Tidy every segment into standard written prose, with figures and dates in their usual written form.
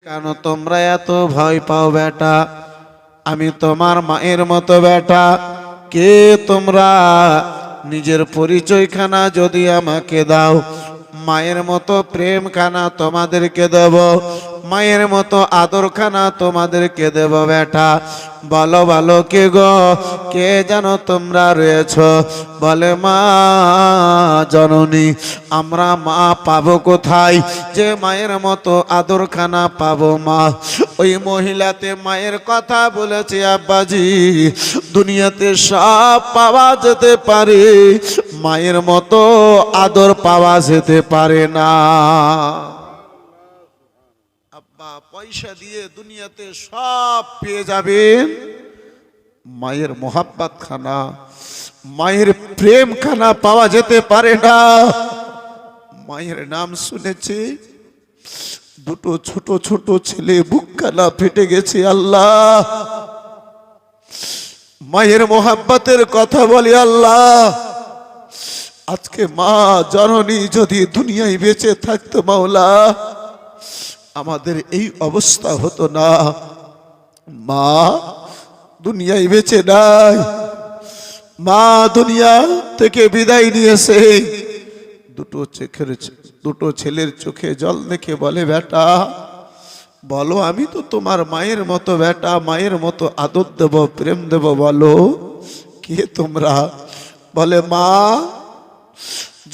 কেন তোমরা এত ভয় পাও বেটা? আমি তোমার মায়ের মতো বেটা। কে তোমরা? নিজের পরিচয়খানা যদি আমাকে দাও, মায়ের মতো প্রেমখানা তোমাদেরকে দেব, মায়ের মতো আদরখানা তোমাদেরকে দেব বেটা। বলো বলো কে গো, কে জানো তোমরা রয়েছ? বলে মা জননী। আমরা মা পাবো কোথায় যে মায়ের মতো আদরখানা পাবো মা? ওই মহিলাতে মায়ের কথা বলেছে আব্বাজি, দুনিয়াতে সব পাওয়া যেতে পারে, মায়ের মতো আদর পাওয়া যেতে পারে না। আব্বা পয়সা দিয়ে দুনিয়াতে সব পেয়ে যাবেন, মায়ের মোহাব্বত খানা, মায়ের প্রেম খানা পাওয়া যেতে পারে না। মায়ের নাম শুনেছে, দুটো ছোট ছোট ছেলে বুকখানা ফেটে গেছে। আল্লাহ, মায়ের মোহাব্বতের কথা বলি আল্লাহ। আজকে মা জননী যদি দুনিয়ায় বেঁচে থাকতো মাওলা, আমাদের এই অবস্থা হতো না। মা দুনিয়ায় বেঁচে নাই, মা দুনিয়া থেকে বিদায় নিয়েছে। দুটো ছেলের চোখে জল দেখে বলে বেটা বলো, আমি তো তোমার মায়ের মতো বেটা, মায়ের মতো আদর দেব, প্রেম দেব, বলো কে তোমরা? বলে মা,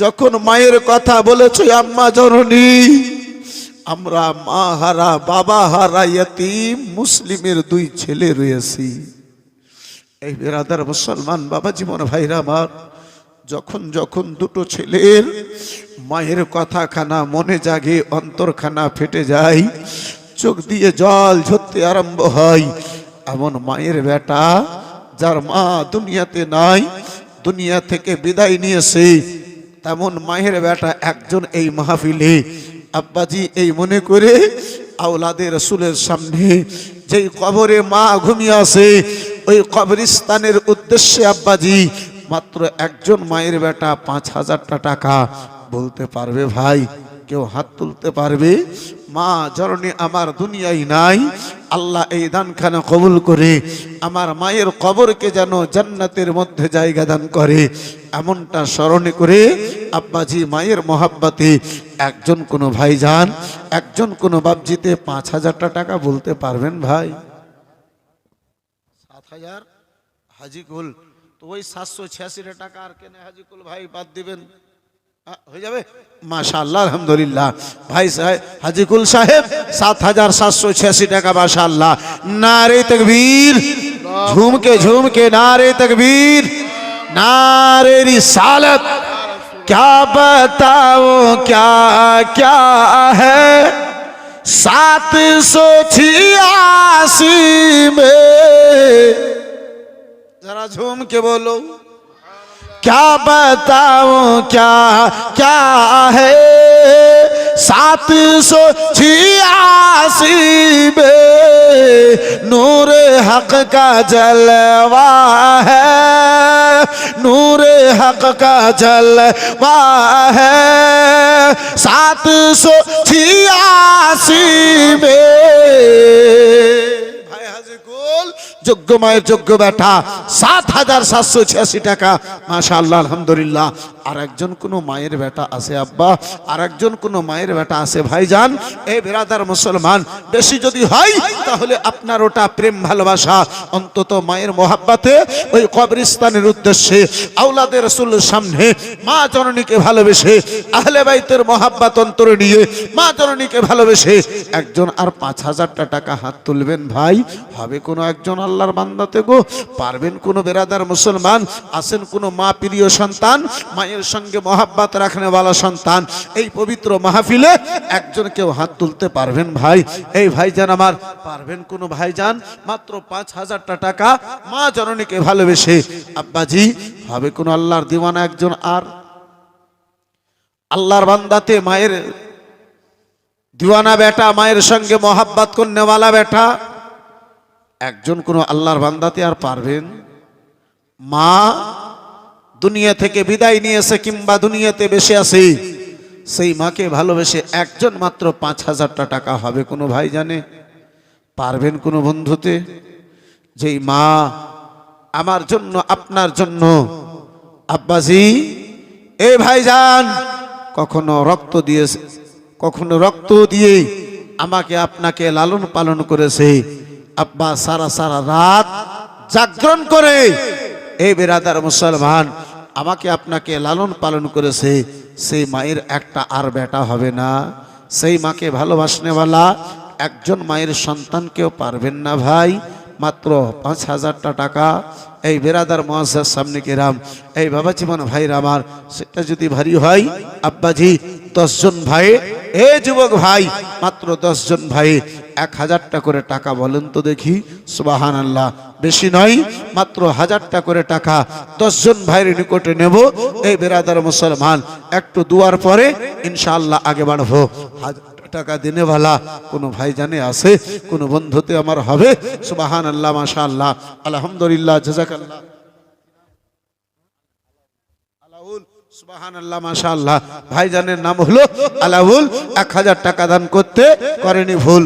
যখন মায়ের কথা বলেছ আম্মা জননী, আমরা মা হারা বাবা হারা ইয়তীম মুসলিমের দুই ছেলে রয়েছি। এই বেরাদার মুসলমান বাবা জীবন ভাইরা আমার, যখন যখন দুটো ছেলের মায়ের কথা খানা মনে জাগে, অন্তরখানা ফেটে যায়, চোখ দিয়ে জল ঝরতে আরম্ভ হয়, এমন মায়ের বেটা যার মা দুনিয়াতে নাই, দুনিয়া থেকে বিদায় নিয়েছে, তেমন মায়ের বেটা একজন এই মাহফিলে আব্বাজি এই মনে করে আওলাদে রসুলের সামনে যেই কবরে মা ঘুমিয়ে আছে, ওই কবরস্থানের উদ্দেশ্যে আব্বাজি মাত্র একজন মায়ের বেটা 5,000 টাকা বলতে পারবে ভাই? কেউ হাত তুলতে পারবে? মা জননী আমার দুনিয়ায় নাই, আল্লাহ এই দানখানা কবুল করে আমার মায়ের কবরকে যেন জান্নাতের মধ্যে জায়গা দান করে, এমনটা স্মরণে করে আব্বাজি মায়ের মহাব্বতে একজন কোনো ভাইজান, একজন কোনো বাপজিতে 5,000 টাকা বলতে পারবেন ভাই? 7,000 হাজিকুল, তো ওই 786 টাকা আর কেন হাজিকুল ভাই বাদ দিবেন, হয়ে যাবে মাশাআল্লাহ আলহামদুলিল্লাহ। ভাই সাহেব হাজিকুল সাহেব 7,786 টাকা মাশাআল্লাহ। নারে তকবীর, ঝুমকে ঝুমকে नारे तकबीर, नारे रिसालत। क्या बताओ क्या क्या है 786 में, जरा झूम के बोलो। क्या बताओ क्या क्या है 786 में, नूर हक का जलवा है, नूर हक का जलवा है 786 में। भाई हाजीकुल যোগ্য মায়ের যোগ্য বেটা 7,786 টাকা মাশাআল্লাহ আলহামদুলিল্লাহ। আর একজন কোনো মায়ের বেটা আছে আব্বা, আর একজন কোনো মায়ের বেটা আছে ভাইজান, এই বেরাদার মুসলমান, বেশি যদি হয় তাহলে আপনার ওটা প্রেম ভালোবাসা, অন্তত মায়ের মোহাব্বতে ওই কবরস্থানের উদ্দেশ্যে আওলাদের রাসূলের সামনে মা জননীকে ভালোবেসে, আহলে বাইতের মোহাব্বত অন্তরে নিয়ে মা জননীকে ভালোবেসে একজন আর 5,000 টাকা হাত তুলবেন ভাই? হবে কোনো একজন আল্লাহর বান্দাতে গো? পারবেন কোনো বেরাদার মুসলমান? আছেন কোনো মা প্রিয় সন্তান, মায়ের সঙ্গে মোহাব্বত রাখনে वाला সন্তান, এই পবিত্র মাহফিলে একজন কেউ হাত তুলতে পারবেন ভাই? এই ভাইজান আমার, পারবেন কোনো ভাইজান? মাত্র 5,000 টাকা মা জননীকে ভালোবেসে আব্বাজি, হবে কোনো আল্লাহর দিওয়ানা একজন আর আল্লাহর বান্দাতে মায়ের দিওয়ানা বেটা, মায়ের সঙ্গে মোহাব্বত করনে वाला বেটা একজন কোনো আল্লাহর বান্দাতে আর পারবেন? মা দুনিয়া থেকে বিদায় নিয়েছে কিংবা দুনিয়াতে বেঁচে আছে, সেই মাকে ভালোবেসে একজন মাত্র 5,000টা টাকা হবে কোনো ভাই জানে? পারবেন কোনো বন্ধুতে? যেই মা আমার জন্য আপনার জন্য আব্বাজি এ ভাইজান কখনো রক্ত দিয়ে আমাকে আপনাকে লালন পালন করেছে। আব্বা সারা সারা রাত জাগরণ করে এই বেরাদার মুসলমান আমাকে আপনাকে লালন পালন করেছে। সেই মায়ের একটা আর বেটা হবে না? সেই মাকে ভালোবাসনেওয়ালা একজন মায়ের সন্তানকেও পারবেন না ভাই? মাত্র 5,000টা টাকা এই বেরাদার মুআজ্জাজ সামনে কেরাম, এই বাবা জীবন ভাইরা আমার, সেটা যদি ভারী হয় আব্বাজি 10 জন ভাই, এ যুবক ভাই মাত্র 10 জন ভাই 1,000টা করে টাকা বলেন তো দেখি সুবহানাল্লাহ। বেশি নয়, মাত্র 1,000টা করে টাকা 10 জন ভাইয়ের নিকটে নেব। এই বেরাদার মুসলমান একটু দুয়ার পরে ইনশাআল্লাহ আগে বাড়বো। টাকা দিনেওয়ালা কোনো ভাই জানে আছে? কোনো বন্ধুতে আমার হবে? সুবহানাল্লাহ, মাশাআল্লাহ, আলহামদুলিল্লাহ, জাযাকাল্লাহ। আলাউল, সুবহানাল্লাহ, মাশাআল্লাহ। ভাইজানের নাম হলো আলাউল। 1,000 টাকা দান করতে করেনি ভুল।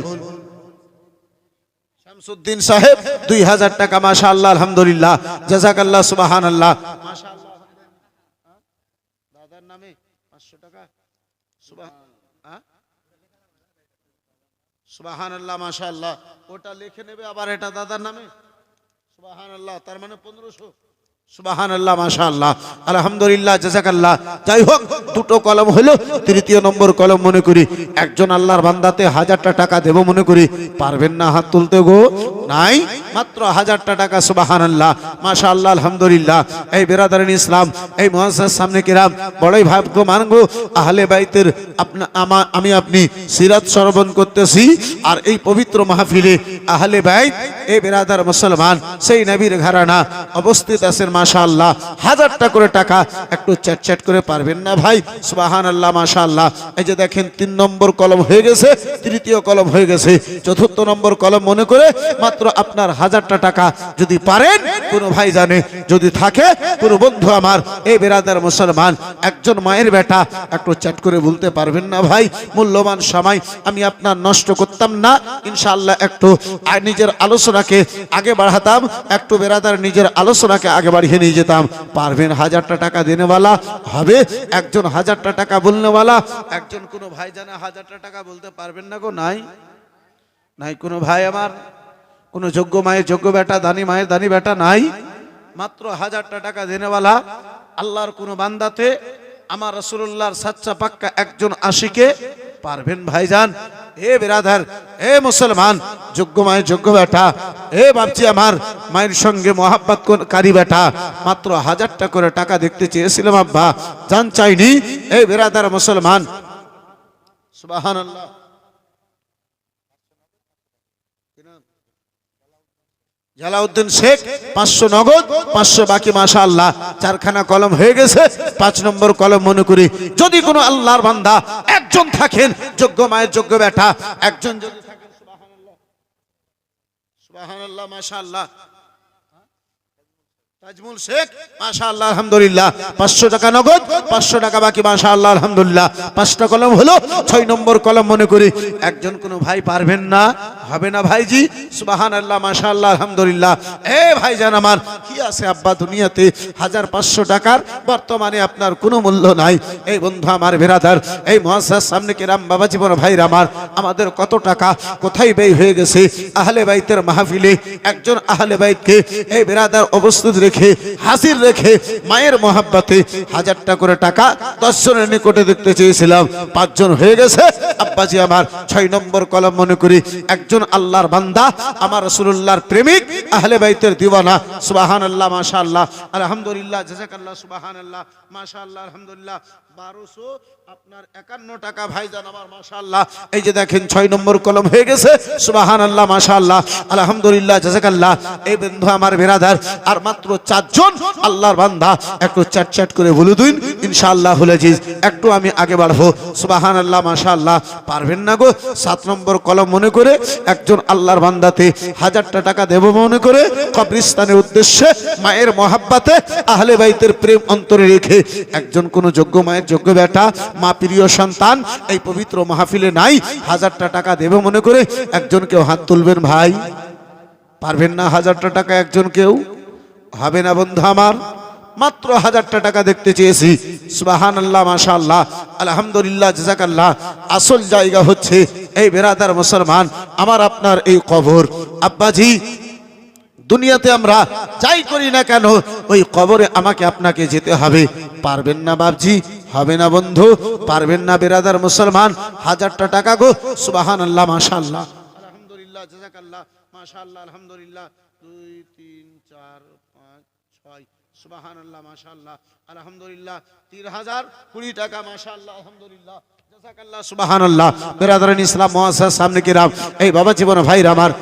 শামসুদ্দিন সাহেব 2,000 টাকা, মাশাআল্লাহ, আলহামদুলিল্লাহ, জাযাকাল্লাহ, সুবহানাল্লাহ, মাশাআল্লাহ। দাদার নামে 500 টাকা, সুবহানাল্লাহ, মাশাআল্লাহ। ওটা লিখে নেবে আবার এটা দাদার নামে, সুবহানাল্লাহ, তার মানে 1500। সুবহানাল্লাহ, মাশাআল্লাহ, আলহামদুলিল্লাহ, জাযাকাল্লাহ। যাই হোক, দুটো কলম হলো, তৃতীয় নম্বর কলম মনে করি একজন আল্লাহর বান্দাতে 1,000টা টাকা দেব মনে করি। পারবেন না হাত তুলতে গো? নাই, মাত্র 1,000টা টাকা। সুবহানাল্লাহ, মাশাআল্লাহ, আলহামদুলিল্লাহ। এই বেরাদারিন ইসলাম, এই মুআজ্জাজ সামনে কিরাম, বড়ই ভাগ্যবান গো। আহলে বাইতের আমি আপনি সিরাত শ্রবণ করতেছি, আর এই পবিত্র মাহফিলে আহলে বাইত এই বেরাদার মুসলমান সেই নবীর ঘরানা অবস্থিত আছেন। মাশাআল্লাহ, 1,000টা করে টাকা একটু চ্যাট করে পারবেন না ভাই? সুবহানাল্লাহ, মাশাআল্লাহ। এই যে দেখেন 3 নম্বর কলম হয়ে গেছে, তৃতীয় কলম হয়ে গেছে, চতুর্থ নম্বর কলম মনে করে মাত্র আপনার 1,000টা টাকা যদি পারেন, কোন ভাই জানে যদি থাকে কোন বন্ধু আমার এই বেরাদার মুসলমান একজন মায়ের বেটা একটু চ্যাট করে বলতে পারবেন না ভাই? মূল্যবান সময় আমি আপনার নষ্ট করতাম না, ইনশাআল্লাহ একটু নিজের আলোচনাকে আগে বাড়াতাম, একটু বেরাদার নিজের আলোচনাকে আগে বাড়িয়ে নিয়ে যেতাম। পারবেন 1,000টা টাকা দেনেওয়ালা হবে? একজন 1,000টা টাকা বলনেওয়ালা একজন কোন ভাই জানা 1,000টা টাকা বলতে পারবেন না গো? নাই, নাই কোনো ভাই আমার, কোন যোগ্য মায়ের যোগ্য বেটা, দানি মায়ের দানি বেটা নাই? মাত্র 1,000টা টাকা দেনেওয়ালা আল্লাহর কোন বান্দাতে আমার রাসূলুল্লাহর সাচ্চা পাক্কা একজন আশিকে পারবেন ভাইজান? এ বেরাদার, এ মুসলমান, যোগ্য মায়ের যোগ্য বেটা, এ বাপজি আমার মায়ের সঙ্গে মহাব্বত কারি বেটা, মাত্র 1,000টা করে টাকা দেখতে চেয়েছিলাম আব্বা, জান চাইনি। এই বেরাদার মুসলমান, সুবহানাল্লাহ। জালাউদ্দিন শেখ 500 নগদ, 500 বাকি, মাশাআল্লাহ। 4খানা কলম হয়ে গেছে, 5 নম্বর কলম মনে করি যদি কোনো আল্লাহর বান্দা একজন থাকেন, যোগ্য মায়ের যোগ্য বেটা একজন যদি থাকেন, সুবহানাল্লাহ, সুবহানাল্লাহ, মাশাআল্লাহ। তাজমুল শেখ, মাশাআল্লাহ, আলহামদুলিল্লাহ, 500 টাকা নগদ, 500 টাকা বাকি, মাশাআল্লাহ, আলহামদুলিল্লাহ। 5টা কলম হলো, 6 নম্বর কলম মনে করি একজন কোন ভাই পারবেন না? হবে না ভাইজি? সুবহানাল্লাহ, মাশাআল্লাহ, আলহামদুলিল্লাহ। এ ভাইজান আমার, কি আছে আব্বা দুনিয়াতে 1,500 টাকার বর্তমানে আপনার কোনো মূল্য নাই। এই বন্ধু আমার বেরাদার, এই মুআজ্জাজ সামনে কেরাম বাবা জীবন ভাইরা আমার, আমাদের কত টাকা কোথায় ব্যয় হয়ে গেছে আহলে বাইতের মাহফিলে। একজন আহলে বাইতকে এই বেরাদার অবস্থিত রেখে, হাজির রেখে মায়ের মহাব্বতে 1,000টা করে টাকা 10 জনের নিকটে দেখতে চেয়েছিলাম, 5 জন হয়ে গেছে আব্বাজি আমার। 6 নম্বর কলম মনে করি একজন আল্লাহর বান্দা আমার রাসূলুল্লাহর প্রেমিক আহলে বাইতের দিওয়ানা, সুবহানাল্লাহ, মাশাআল্লাহ, আলহামদুলিল্লাহ, জাযাকাল্লাহ, সুবহানাল্লাহ, মাশাআল্লাহ, আলহামদুলিল্লাহ। 1200 আপনার 51 টাকা ভাইজান আমার, মাশাআল্লাহ। এই যে দেখেন 6 নম্বর কলম হয়ে গেছে, সুবহানাল্লাহ, মাশাআল্লাহ, আলহামদুলিল্লাহ, জাযাকাল্লাহ। এই বন্ধু আমার বেরাদার, আর মাত্র 4 জন আল্লাহর বান্দা একটু চ্যাট করে বলে দিন ইনশাআল্লাহুল আজিজ, একটু আমি আগে বাড়বো। সুবহানাল্লাহ, মাশাআল্লাহ। পারবেন না গো? 7 নম্বর কলম মনে করে একজন আল্লাহর বান্দাতে 1,000টা টাকা দেব মনে করে কবরস্থানের উদ্দেশ্যে মায়ের মহাব্বতে আহলে বাইতের প্রেম অন্তরে রেখে একজন কোন যোগ্য মায়ের যোগ্য বেটা, মা প্রিয় সন্তান এই পবিত্র মাহফিলে নাই, 1000টা টাকা দেবে মনে করে একজন কেউ হাত তুলবেন ভাই? পারবেন না 1000টা টাকা একজন কেউ? হবে না বন্ধু আমার, মাত্র 1000টা টাকা দেখতে চেয়েছি। সুবহানাল্লাহ, মাশাআল্লাহ, আলহামদুলিল্লাহ, জাযাকাল্লাহ। আসল জায়গা হচ্ছে এই বেরাদার মুসলমান আমার আপনার এই কবর। আব্বাজি, দুনিয়াতে আমরা যাই করি না কেন ওই কবরে আমাকে আপনাকে যেতে হবে। পারবেন না বাপজি? হবে না বন্ধু? পারবেন না বেরাদার মুসলমান? 1000টা টাকা গো। সুবহানাল্লাহ, মাশাআল্লাহ, আলহামদুলিল্লাহ, জাযাকাল্লাহ, মাশাআল্লাহ, আলহামদুলিল্লাহ। 2 3 4 5 6, সুবহানাল্লাহ, মাশাআল্লাহ, আলহামদুলিল্লাহ। 3020 টাকা, মাশাআল্লাহ, আলহামদুলিল্লাহ, জাযাকাল্লাহ, সুবহানাল্লাহ। বেরাদারান ইসলাম মুআসসাস সামনে কিরাম, এই বাবা জীবন ভাইরা আমার,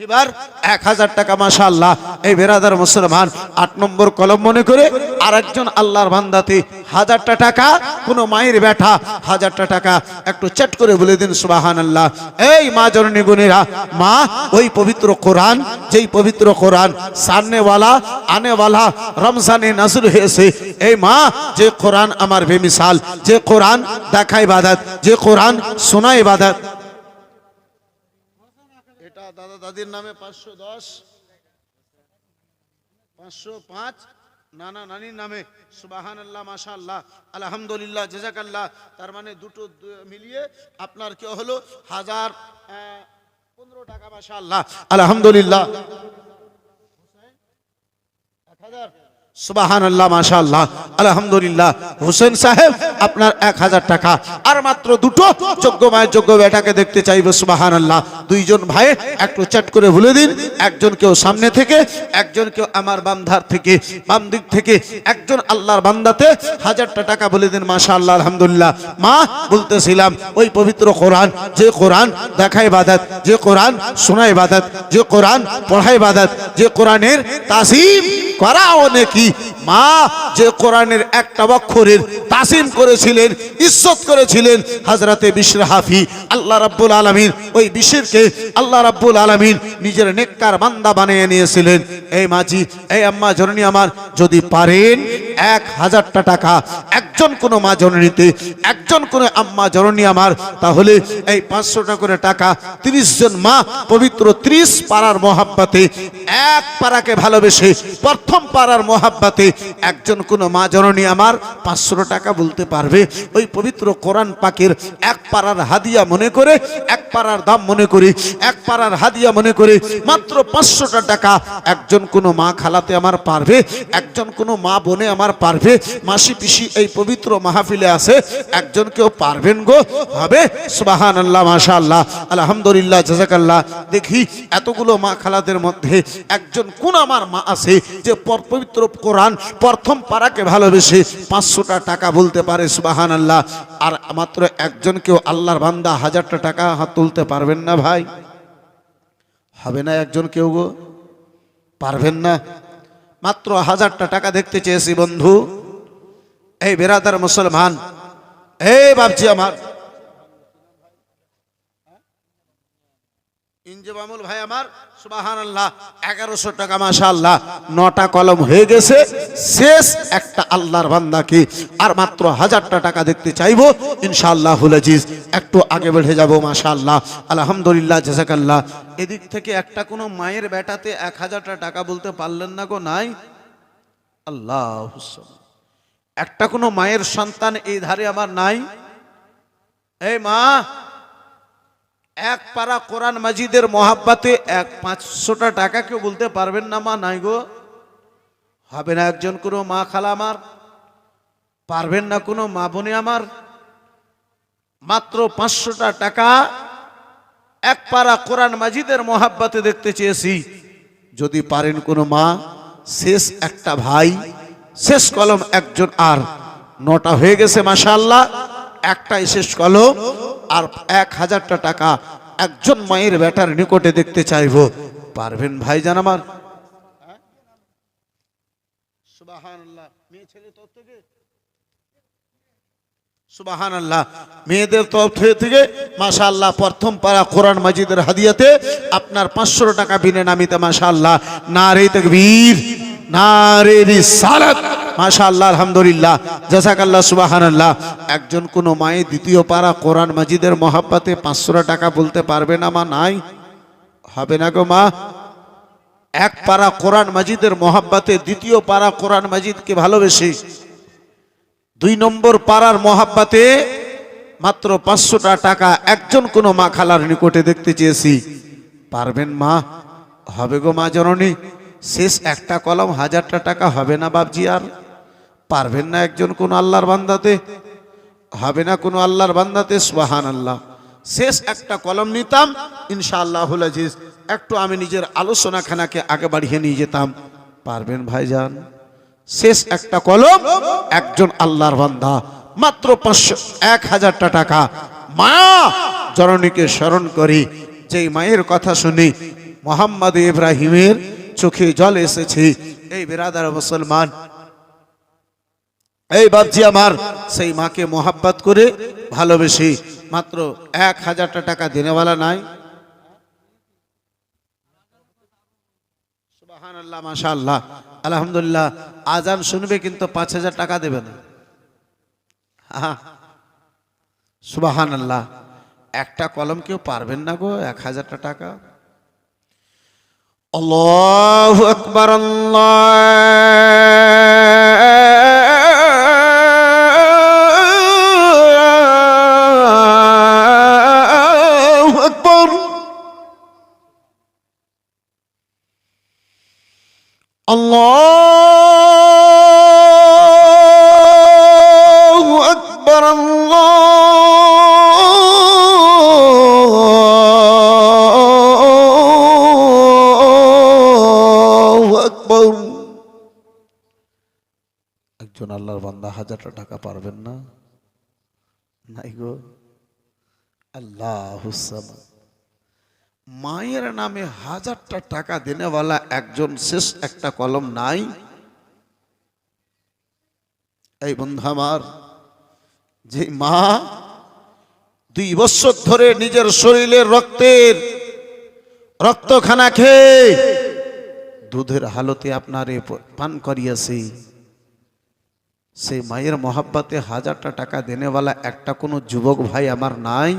এবার 1000 টাকা, মাশাআল্লাহ। এই বেরাদার মুসলমান 8 নম্বর কলম মনে করে আরেকজন আল্লাহর বান্দাতে 1000টা টাকা, কোন মায়ের বেটা 1000টা টাকা একটু চেট করে বলে দিন সুবহানাল্লাহ। এই মা জননী গুণেরা, মা ওই পবিত্র কোরআন, যেই পবিত্র কোরআন সামনেওয়ালা আনেওয়ালা রমজানে নাযিল হয়েছে, এই মা যে কোরআন আমার বেমিসাল, যে কোরআন দেখা ইবাদত, যে কোরআন শোনা ইবাদত। দাদা দাদির নামে 510, 505, নানা নানির নামে। সুবহানাল্লাহ, মাশাআল্লাহ, আলহামদুলিল্লাহ, জাযাকাল্লাহ। তার মানে দুটো মিলিয়ে আপনার কি হলো 1015 টাকা, মাশাআল্লাহ, আলহামদুলিল্লাহ। 1000, সুবহানাল্লাহ, মাশাআল্লাহ, আলহামদুলিল্লাহ। হোসেন সাহেব আপনার 1000 টাকা। আর মাত্র দুটো যোগ্য মায়ের যোগ্য বেটাকে দেখতে চাইবে। সুবহানাল্লাহ। দুইজন ভাই একটু চ্যাট করে বলে দিন, একজন কেউ সামনে থেকে, একজন কেউ আমার বাম ধার থেকে, বাম দিক থেকে, একজন আল্লাহর বান্দাতে 1000টা টাকা বলে দিন। মাশাআল্লাহ, আলহামদুলিল্লাহ। মা বলতেছিলাম ওই পবিত্র কোরআন, যে কোরআন দেখা ইবাদত, যে কোরআন শোনা ইবাদত, যে কোরআন পড়া ইবাদত, যে কোরআনের তাসিম করাও নাকি। মা যে কোরআনের একটা অক্ষরের তাসিম করেছিলেন, ইজ্জত করেছিলেন হযরতে বিশর হাফি, আল্লাহ রাব্বুল আলামিন ওই বিশরকে আল্লাহ রাব্বুল আলামিন নিজের নেককার বান্দা বানিয়ে নিয়েছিলেন। এই মাঝি, এই আম্মা জননী আমার, যদি পারেন 1000টা টাকা একজন কোন মা জননীতে, একজন কোন আম্মা জননী আমার, তাহলে এই 500টা করে টাকা 30 জন মা পবিত্র 30 পাড়ার মহাব্বতে, এক পাড়াকে ভালোবেসে প্রথম পাড়ার মহাব্বতে একজন কোন মা জননী আমার 500 টাকা বলতে পারবে। ওই পবিত্র কোরআন পাকের এক পাড়ার হাদিয়া মনে করে, এক পাড়ার দাম মনে করে, এক পাড়ার হাদিয়া মনে করে মাত্র 500টা টাকা একজন কোন মা খালাতে আমার পারবে, একজন কোন মা বোনে আমার পারবে। মাসি পিসি এই পবিত্র মাহফিলে আছে, একজন কেউ পারবেন গো? হবে? সুবহানাল্লাহ, মাশাআল্লাহ, আলহামদুলিল্লাহ, জাযাকাল্লাহ। দেখি এতগুলো মা খালাদের মধ্যে একজন কোন আমার মা আছে যে পবিত্র কোরআন প্রথম পারাকে ভালোবেসে 500টা টাকা বলতে পারে? সুবহানাল্লাহ। আর মাত্র একজন কেউ আল্লাহর বান্দা 1000টা টাকা হাত তুলতে পারবেন না ভাই? হবে না একজন কেউ গো? পারবেন না? মাত্র 1000টা টাকা দেখতে চেয়েছি বন্ধু। এই বেরাদার মুসলমান, এই বাপজি আমার, ইনজিবামুল ভাই আমার, সুবহানাল্লাহ, 1100 টাকা, মাশাআল্লাহ। 9টা কলম হয়ে গেছে, শেষ একটা আল্লাহর বান্দাকে আর মাত্র 1000টা টাকা দেখতে চাইবো ইনশাআল্লাহুল আজিজ। একটু আগে বেড়ে যাব, মাশাআল্লাহ, আলহামদুলিল্লাহ, জাযাকাল্লাহ। এদিক থেকে একটা কোনো মায়ের বেটাতে 1000টা টাকা বলতে পারলেন না গো? নাই? আল্লাহুস সালাম। একটা কোনো মায়ের সন্তান এই ধারে আমার নাই? এই মা, এক পারা কোরআন মাজিদের মহাব্বতে 500টা টাকা কেউ বলতে পারবেন না মা? নাই গো? হবে না একজন কোনো মা খালা আমার? পারবেন না কোনো মা বোনে আমার? মাত্র 500টা টাকা এক পারা কোরআন মাজিদের মহাব্বতে দেখতে চেয়েছি। যদি পারেন কোনো মা, শেষ একটা ভাই, শেষ কলম একজন, আর 9টা হয়ে গেছে, মাশাআল্লাহ, একটাই শেষ কলম। আর 1000টা টাকা একজন মায়ের বেটার নিকটে দেখতে চাইবো। পারবেন ভাইজান আমার? সুবহানাল্লাহ। মেয়ে ছেলে তরফ থেকে, সুবহানাল্লাহ, মেয়েদের তরফ থেকে মাশাআল্লাহ প্রথম পারা কোরআন মাজিদের হাদিয়াতে আপনার 500 টাকা বিনে নামিতে, মাশাআল্লাহ। নারে তাকবীর, নারে রিসালাত, মাশাআল্লাহ, আলহামদুলিল্লাহ, জাযাকাল্লাহ, সুবহানাল্লাহ। একজন কোন মায়ে দ্বিতীয় পারা কোরআন মাজিদের মহাব্বতে 500 টাকা বলতে পারবে না মা? নাই, হবে না গো মা। এক পারা কোরআন মাজিদের মহাব্বতে দ্বিতীয় পারা কোরআন মাজিদকে ভালোবেসে 2 নম্বর পারার মহাব্বতে মাত্র 500 টাকা একজন কোন মা খালার নিকটে দেখতে চেয়েছি, পারবেন মা? হবে গো মা জননী। শেষ একটা কলম 1000টা টাকা হবে না বাপজি? আর পারবেন না একজন কোন আল্লাহর বান্দাতে? হবে না কোন আল্লাহর বান্দাতে? সুবহানাল্লাহ। শেষ একটা কলম নিতাম ইনশাআল্লাহুল আজিজ, একটু আমি নিজের আলোচনা খানাকে আগে বাড়িয়ে নিয়ে যেতাম। পারবেন ভাইজান? শেষ একটা কলম একজন আল্লাহর বান্দা মাত্র 1000টা টাকা। মা জননীকে স্মরণ করি, যেই মায়ের কথা শুনি মোহাম্মদ ইব্রাহিমের চোখে জল এসেছে। এই বিরাদার মুসলমান, এই বাপজি আমার, সেই মাকে মোহাব্বত করে ভালোবেসে মাত্র 1000টা টাকা দেনেওয়ালা নাই? সুবহানাল্লাহ, মাশাআল্লাহ, আলহামদুলিল্লাহ। আজান শুনবে কিন্তু 5000 টাকা দেবে না। সুবহানাল্লাহ। একটা কলম কেউ পারবেন না গো 1000টা টাকা? আল্লাহু আকবার, আল্লাহু আকবার। আল্লাহু আকবার, আল্লাহু আকবার। একজন আল্লাহর বান্দা 1000টা টাকা পারবেন না? নাই গো। আল্লাহুস সামাদ। মায়ের নামে 1000টা টাকা দেনেওয়ালা একজন শেষ একটা কলম নাই? এই বন্ধু আমার, যে মা 2 বছর ধরে নিজের শরীরের রক্তখানা খেয়ে দুধের হালতে আপনারে পান করিয়েছে, সেই মায়ের মহাব্বতে 1000টা টাকা দেনেওয়ালা একটা কোনো যুবক ভাই আমার নাই?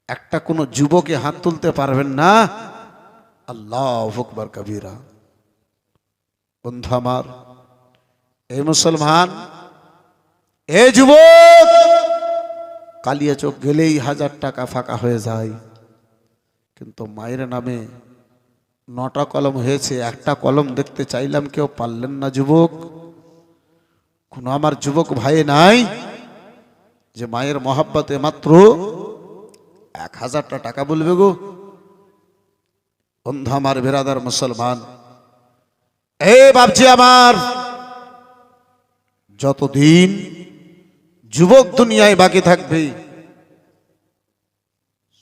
একটা কোনো যুবকে হাত তুলতে পারবেন না? আল্লাহু আকবার কবীরা। বন্ধু আমার, এই মুসলমান, এই যুবক, কালিয়া চোখ গেলেই 1000 টাকা ফাঁকা হয়ে যায়, কিন্তু মায়ের নামে 9টা কলম হয়েছে, একটা কলম দেখতে চাইলাম, কেউ পারলেন না যুবক? কোন আমার যুবক ভাই নাই যে মায়ের মহাব্বতে মাত্র 1000টা টাকা বলবে গো? বন্ধু আমার, বিরাদার মুসলমান, এ বাপজি আমার, যতদিন যুবক দুনিয়ায় বাকি থাকবে,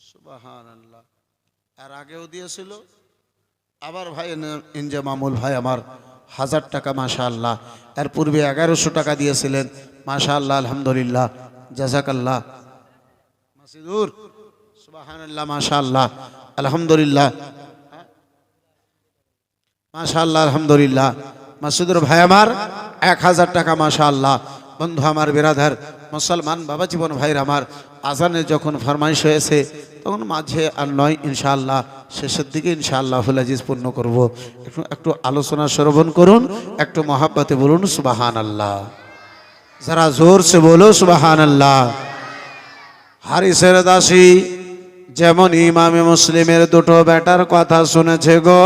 সুবহানাল্লাহ। আর আগেও দিয়েছিল, আবার ভাই ইনজা মামুল ভাই আমার 1000 টাকা মাশাআল্লাহ, এর পূর্বে 1100 টাকা দিয়েছিলেন, মাশাআল্লাহ, আলহামদুলিল্লাহ, জাযাকাল্লাহ। মাসিদুর, সুবহানাল্লাহ, মাশাআল্লাহ, আলহামদুলিল্লাহ, মাশাআল্লাহ, আলহামদুলিল্লাহ। মাসুদুর ভাই আমার 1000 টাকা মাশাআল্লাহ। বন্ধু আমার, বিরাদার মুসলমান বাবা জীবন ভাইর আমার, আজানে যখন ফরমাইশ হয়েছে তখন মাঝে আর নয়, ইনশাআল্লাহ শেষের দিকে ইনশাআল্লাহুল আজিজ পূর্ণ করব। একটু আলোচনা শ্রবণ করুন, একটু মহাব্বতে বলুন সুবহানাল্লাহ। যারা জোর সে বলো সুবহানাল্লাহ। হারিসের দাসী যেমন ইমামে মুসলিমের 2টো বেটার কথা শুনেছে গো,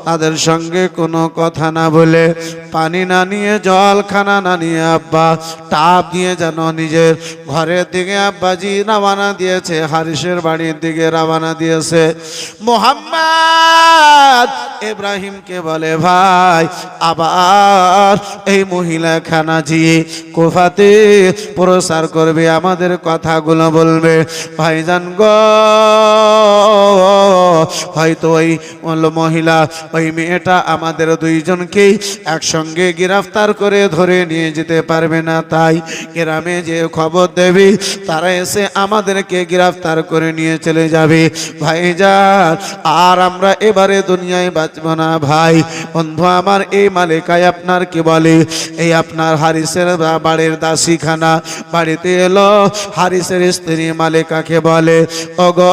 তাদের সঙ্গে কোনো কথা না বলে, পানি না নিয়ে, জলখানা না নিয়ে, আব্বা টাপ দিয়ে যেন নিজের ঘরের দিকে আব্বাজি রওনা দিয়েছে, হারিসের বাড়ির দিকে রওনা দিয়েছে। মোহাম্মদ ইব্রাহিমকে বলে, ভাই আবার এই মহিলা খানাজি কুফাতে প্রচার করবে, আমাদের কথাগুলো বলবে। ভাইজান ভাইজান গো হয়তো ওই মহিলা ওই মেয়েটা আমাদের দুইজনকেই একসঙ্গে গ্রেফতার করে ধরে নিয়ে যেতে পারবে না, তাই গ্রামে যে খবর দেবে তারা এসে আমাদেরকে গ্রেফতার করে নিয়ে চলে যাবে ভাইজান। আর আমরা এবারে দুনিয়ায় বাঁচব না ভাই। বন্ধু আমার, এই মালিকায় আপনার কি বলে, এই আপনার হারিসের বাড়ির দাসীখানা বাড়িতে এলো, হারিসের স্ত্রী মালিকাকে বলে, ওগো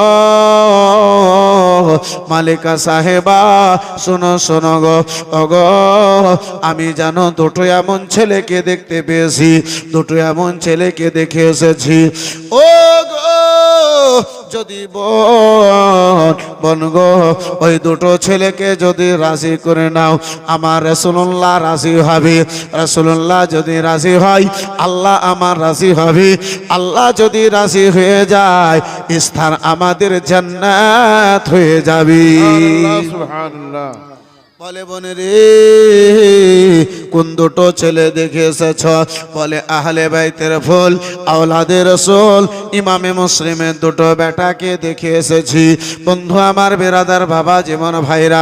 মালিকা সাহেবা শোনো শোনো গো, ওগো আমি জানো দুটো এমন ছেলেকে দেখতে পেয়েছি, দুটো এমন ছেলেকে দেখে এসেছি। ও গো যদি বোন গো ওই দুটো ছেলেকে যদি রাজি করে নাও, আমার রাসূলুল্লাহ রাজি হবে। রাসূলুল্লাহ যদি রাজি হয়, আল্লাহ আমার রাজি হবে। আল্লাহ যদি রাজি হয়ে যায়, স্থান আমাদের জান্নাত হয়ে যাবে। সুবহানাল্লাহ। বলে বোন রে কোন দুটো ছেলে দেখে এসেছ? বলে আহলে বাইতের ফুল আওলাদে রাসূল ইমামে মুসলিমের দুটো বেটাকে দেখে এসেছি। বন্ধু আমার, বেরাদার বাবা যেমন ভাইরা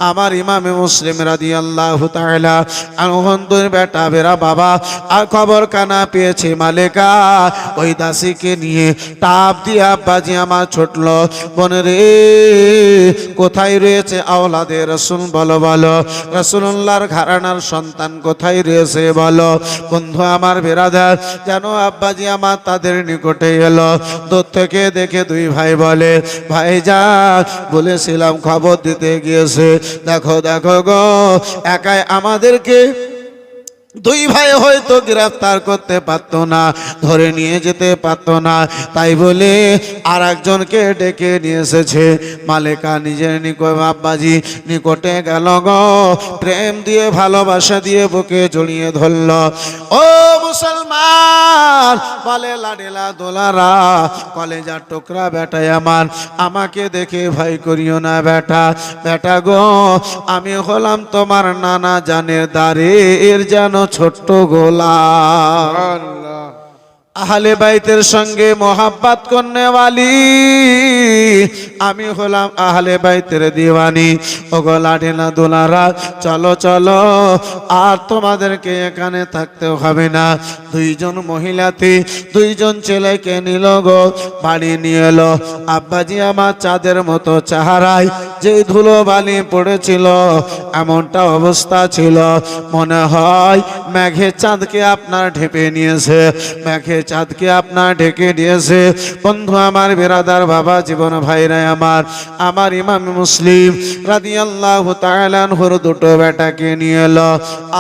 আমার ইমামে মুসলিম রাদিয়াল্লাহু তাআলা আনহুর বেটা বেরা বাবা আর খবর কানা পেয়েছে মালিকা ওই দাসীকে নিয়ে টাপ দিয়ে আব্বাজি আমার ছুটল। বোন রে কোথায় রয়েছে আওলাদে রাসূল? বলো বলো, রাসূলুল্লাহর ঘরানার সন্তান কোথায় রয়েছে বলো। বন্ধু আমার বেরাদার, যেন আব্বাজি আমার তাদের নিকটে এলো। দূর থেকে দেখে দুই ভাই বলে, ভাইজান বলেছিলাম খবর দিতে গিয়েছে, দেখো দেখো গো একাই আমাদেরকে দুই ভাই হয়তো গ্রেফতার করতে পারতো না, ধরে নিয়ে যেতে পারতো না, তাই বলে আর একজনকে ডেকে নিয়ে এসেছে। মালিকা নিজের নিকট আব্বাজি নিকটে গেল গো, প্রেম দিয়ে ভালোবাসা দিয়ে বুকে জড়িয়ে ধরল। ও মুসলমান বলে লাডেলা দোলারা কলেজার টুকরা বেটাই আমার, আমাকে দেখে ভয় করিও না বেটা। বেটা গো আমি হলাম তোমার নানা জানের দাঁড়ের যেন ছোট্ট গোলাম। সুবহানাল্লাহ। আহলে বাইতের সঙ্গে মোহাব্বত করনেওয়ালি, আমি হলাম আহলে বাইতের দিওয়ানি। ওগো লাডেলা দোলারা চলো চলো, আর তোমাদেরকে এখানে থাকতে হবে না। দুইজন মহিলাতে দুইজন ছেলেকে নিল গো, বাড়ি নিয়ে এলো। আব্বাজি আমার চাঁদের মতো চেহারায় যে ধুলো বালি পড়েছিল এমনটা অবস্থা ছিল, মনে হয় মেঘে চাঁদকে আপনার ঢেপে নিয়েছে, মেঘে চাঁদকে আপনার ঢেকে দিয়েছে। বন্ধু আমার বেরাদার বাবা জীবন ভাইরা আমার ইমাম মুসলিম রাদিয়াল্লাহু তাআলা আনহুর দুটো বেটাকে নিয়ে এলো,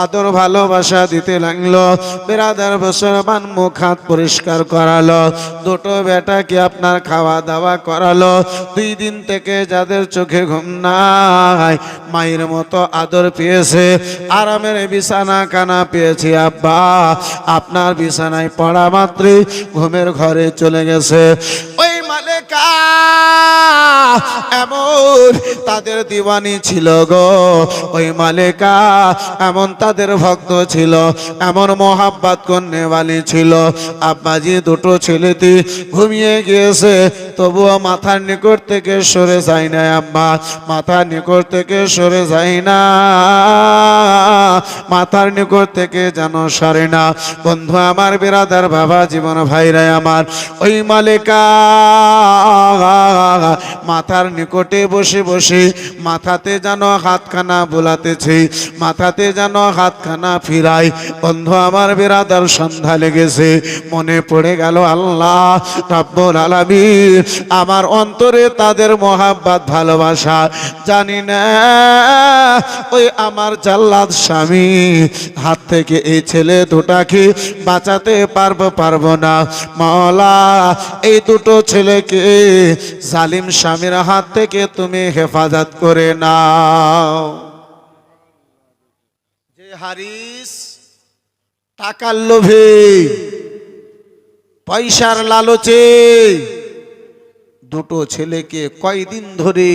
আদর ভালোবাসা দিতে লাগলো। বেরাদার মুসলমান মুখ হাত পরিষ্কার করালো, দুটো বেটাকে আপনার খাওয়া দাওয়া করালো। 2 দিন থেকে যাদের চোখে ঘুম নাই, মায়ের মতো আদর পেয়েছে, আরামের বিছানা কানা পেয়েছে। আব্বা আপনার বিছানায় পড়া মাত্রই ঘুমের ঘরে চলে গেছে। ওই মালিকা এমন তাদের দিওয়ানি ছিল গো, ওই মালিকা এমন তাদের ভক্ত ছিল, এমন মোহাব্বত করনেওয়ালি ছিল। আব্বাজি দুটো ছেলেটি ঘুমিয়ে গিয়েছে, তবুও মাথার নিকট থেকে সরে যায় না। আম্মা মাথার নিকট থেকে সরে যায় না, মাথার নিকট থেকে যেন সরে না। বন্ধু আমার বেরাদার বাবা জীবন ভাইরা ওই মালিকা মাথার নিকটে বসে বসে মাথাতে যেন হাতখানা বোলাতেছে, মাথাতে যেন হাতখানা ফিরাই। বন্ধু আমার বেরাদার সন্ধ্যা লেগেছে, মনে পড়ে গেল আল্লাহ রাব্বুল আলামিন আমার অন্তরে তাদের মোহাব্বত ভালোবাসা। জানি না ওই আমার জাল্লাদ স্বামী হাত থেকে এই ছেলে দুটাকে বাঁচাতে পারবো না। মাওলা এই দুটো ছেলেকে জালিম স্বামীর হাত থেকে তুমি হেফাজত করে নাও। যে হারিস টাকার লোভে পয়সার লালচে দুটো ছেলেকে কয়দিন ধরে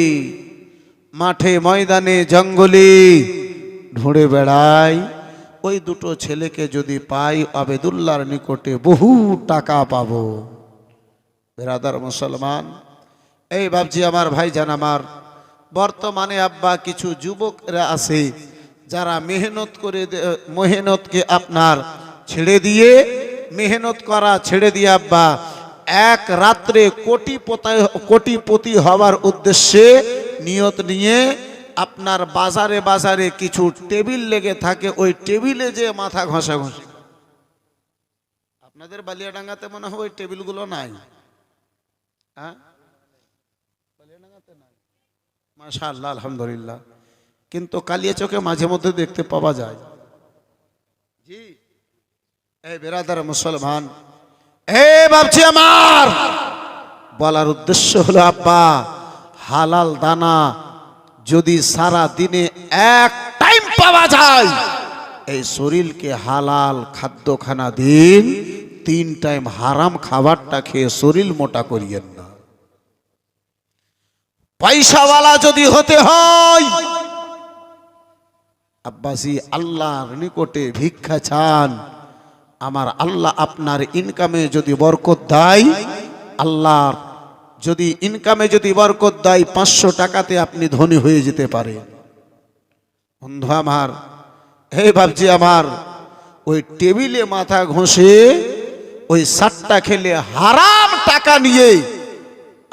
মাঠে ময়দানে জঙ্গলে ঘুরে বেড়ায়, ওই দুটো ছেলেকে যদি পাই আবেদুল্লাহর নিকটে বহু টাকা পাবো। বেরাদার মুসলমান, এই বাবজি আমার ভাইজান আমার, বর্তমানে আব্বা কিছু যুবকরা আছে যারা মেহনতকে আপনার ছেড়ে দিয়ে, মেহনত করা ছেড়ে দিয়ে আব্বা এক রাত্রে কোটিপতি হওয়ার উদ্দেশ্যে নিয়ত নিয়ে আপনার বাজারে বাজারে কিছু টেবিল লেগে থাকে, ওই টেবিলে যে মাথা ঘষাঘষি। আপনাদের বালিয়াডাঙ্গাতে মনে হয় ওই টেবিলগুলো নাই, হ্যাঁ? বালিয়াডাঙ্গাতে নাই, মাশাআল্লাহ, আলহামদুলিল্লাহ। কিন্তু কালিয়াচকে মাঝে মধ্যে দেখতে পাওয়া যায়। জি, এই বেরাদার মুসলমান, ভাবছি আমার বলার উদ্দেশ্য হলো আব্বা, হালাল দানা যদি সারা দিনে এক টাইম পাওয়া যায়, এই শরীরকে হালাল খাদ্যখানা দিন, 3 টাইম হারাম খাবারটা খেয়ে শরীর মোটা করিয়েন না। পয়সাওয়ালা যদি হতে হয় আব্বাসি, আল্লাহর নিকটে ভিক্ষা চান। আমার আল্লাহ আপনার ইনকামে যদি বরকত দেয়, আল্লাহর যদি ইনকামে যদি বরকত দেয়, 500 টাকাতে আপনি ধনী হয়ে যেতে পারেন। বন্ধু আমার, হে বাবজি আমার, ওই টেবিলে মাথা ঘষে ওই 7টা খেলে হারাম টাকা নিয়ে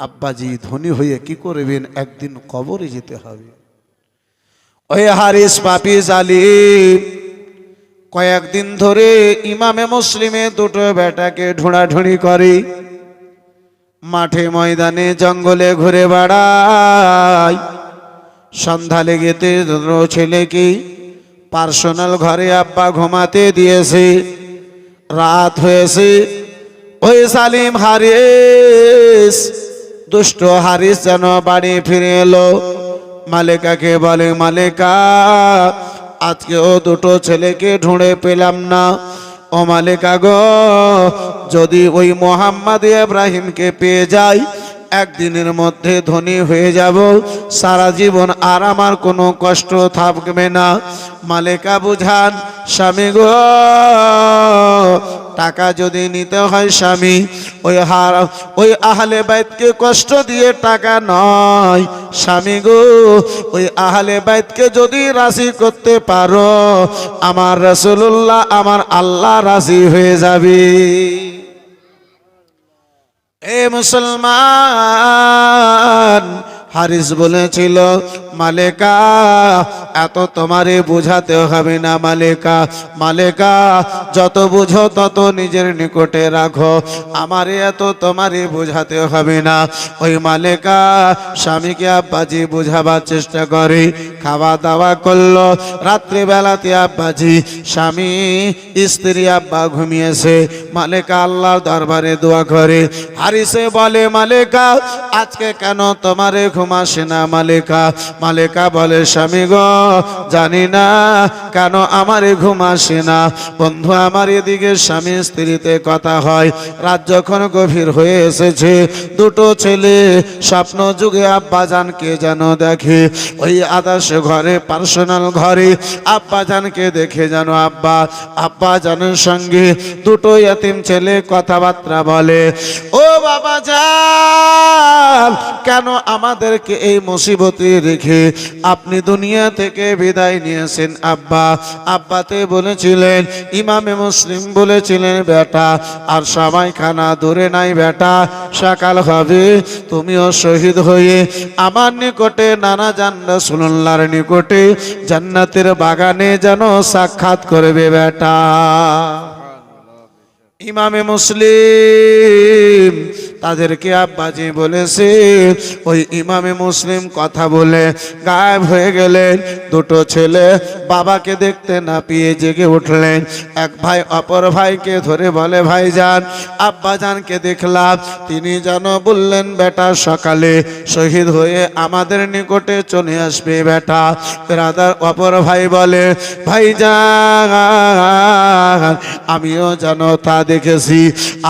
আব্বাজি ধনী হয়ে কি করবেন? একদিন কবরে যেতে হবে। ওই হারিস পাপি জালিম কয়েকদিন ধরে ইমামে মুসলিমে 2টো বেটাকে ঢোঁড়াঢুঁড়ি করে, মাঠে ময়দানে জঙ্গলে ঘুরে বেড়ায়। সন্ধ্যা লেগেতে ছেলেকে পার্সোনাল ঘরে আব্বা ঘুমাতে দিয়েছে, রাত হয়েছে। ওই জালিম হারিস, দুষ্ট হারিস যেন বাড়ি ফিরে এলো। মালিকাকে বলে, মালিকা আজকেও 2টো ছেলেকে ঢুঁড়ে পেলাম না। ও মালিকা গো, যদি ওই মোহাম্মদ ইব্রাহিমকে পেয়ে যাই, একদিনের মধ্যে ধনী হয়ে যাব, সারা জীবন আর আমার কোনো কষ্ট থাকবে না। মালিকা বুঝান, স্বামী গো, টাকা যদি নিতে হয় স্বামী, ওই আহলে বাইতকে কষ্ট দিয়ে টাকা নয় স্বামী গো, ওই আহলে বাইতকে যদি রাজি করতে পারো, আমার রাসূলুল্লাহ, আমার আল্লাহ রাজি হয়ে যাবে। এ মুসলমান, হারিস বলেছিল, মালিকা এত তোমারে বোঝাতে হবে না মালিকা, মালিকা যত বুঝো তত নিজের নিকটে রাখো, আমারে এত তোমারে বোঝাতে হবে না। ওই মালিকা স্বামীকে আব্বাজি বোঝাবার চেষ্টা করে, খাওয়া দাওয়া করলো। রাত্রিবেলাতে আব্বাজি স্বামী স্ত্রী আব্বা ঘুমিয়েছে, মালিকা আল্লাহর দরবারে দোয়া করে। হারিসে বলে, মালিকা আজকে কেন তোমারে ঘুম আসে না মালিকা? মালিকা বলে, স্বামী গো, জানি না কেন আমারে ঘুম আসে না। বন্ধু আমার, এদিকে স্বামী স্ত্রীতে কথা হয়। রাত যখন গভীর হয়ে এসেছে, 2টো ছেলে স্বপ্ন যুগে আব্বাজানকে যেন দেখে। ওই আদার্স ঘরে, পার্সোনাল ঘরে আব্বাজানকে দেখে যেন আব্বাজানের সঙ্গে 2টো এতিম ছেলে কথাবার্তা বলে। ও বাবা জান, কেন আমাদেরকে এই মুসিবতে রেখে আপনি দুনিয়া থেকে বিদায় নিয়েছেন আব্বা? আব্বাতে বলেছিলেন, ইমামে মুসলিম বলেছিলেন, বেটা আর সময় খানা দূরে নাই বেটা, সকাল হবে তুমিও শহীদ হয়ে আমার নিকটে, নানা জান রাসূলুল্লাহর নিকটে জান্নাতের বাগানে যেন সাক্ষাৎ করবে বেটা। ইমামে মুসলিম তাদেরকে আব্বাজি বলেছে। ওই ইমামে মুসলিম কথা বলে গায়েব হয়ে গেলেন। 2টো ছেলে বাবাকে দেখতে না পেয়ে জেগে উঠলেন। এক ভাই অপর ভাইকে ধরে বলে, ভাইজান আব্বাজানকে দেখলাম, তিনি যেন বললেন বেটা সকালে শহীদ হয়ে আমাদের নিকটে চলে আসবে বেটা। ব্রাদার অপর ভাই বলে, ভাইজান আমিও যেন তা দেখেছি।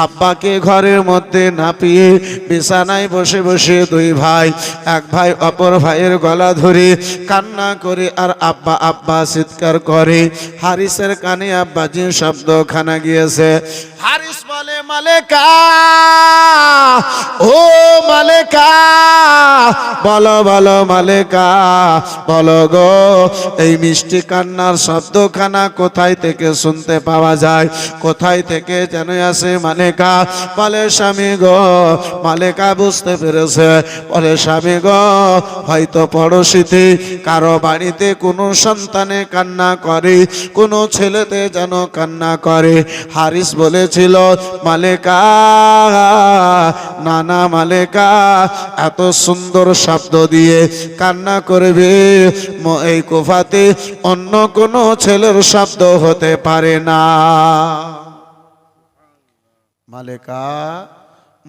আব্বাকে ঘরের মধ্যে না পেয়ে বিছানায় বসে বসে 2 ভাই, এক ভাই অপর ভাইয়ের গলা ধরে কান্না করে আর আব্বা আব্বা চিৎকার করে। হারিসের কানে আব্বাজির শব্দ খানা গিয়েছে। হারিস বলে, আরে মালেকা, ও মালেকা, বলো বলো মালেকা, বলো গো, এই মিষ্টি কান্নার শব্দখানা কোথায় থেকে শুনতে পাওয়া যায়, কোথায় থেকে যেন আসে? মালেকা বলে স্বামী গো, মালেকা বুঝতে পেরেছে, বলে স্বামী গো, হয়তো পড়োশিতে কারো বাড়িতে কোনো সন্তানে কান্না করে, কোনো ছেলেতে যেন কান্না করে। হারিস বলেছিল মালেকা, নানা মালেকা এত সুন্দর শব্দ দিয়ে কান্না করবে, এই কুফাতে অন্য কোনো ছেলের শব্দ হতে পারে না। মালেকা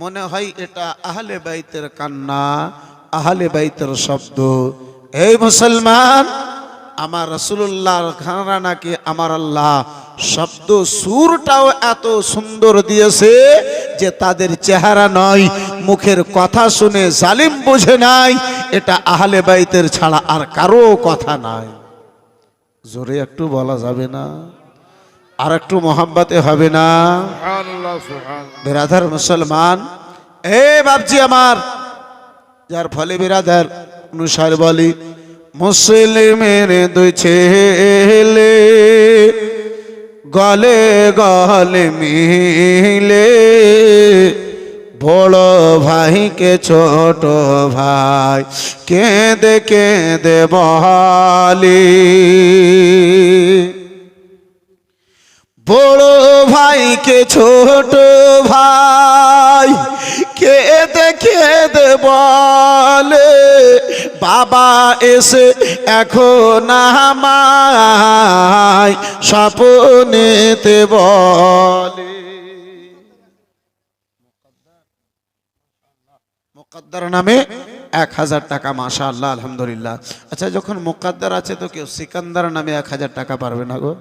মনে হয় এটা আহলে বাইতের কান্না, আহলে বাইতের শব্দ। এই মুসলমান, আমার রাসূলুল্লাহর খানা নাকি আমার আল্লাহ শব্দ সুরটাও এত সুন্দর দিয়েছে যে তাদের চেহারা নয়, মুখের কথা শুনে জালিম বুঝে নাই এটা আহলে বাইতের ছাড়া আর কারো কথা নাই। জোরে একটু বলা যাবে না? আর একটু মোহাব্বতে হবে না? সুবহানাল্লাহ, সুবহানাল্লাহ। বিরাদার মুসলমান, এ বাপজি আমার, যার ফলে বিরাদার অনুসার বলি, মুসলিমের দুই ছেলে গলে গলে মিলে, বড় ভাইকে ছোট ভাই কেঁদে কেঁদে বলে, বড় ভাইকে ছোট ভাই কেঁদে কেঁদে বলে, বাবা এসে এখন আমায় স্বপ্নেতে বলে। মুকদ্দার নামে 1000 টাকা, মাশাআল্লাহ, আলহামদুলিল্লাহ। আচ্ছা, যখন মুকদ্দার আছে তো কেউ সিকান্দার নামে 1000 টাকা পারবে না গো?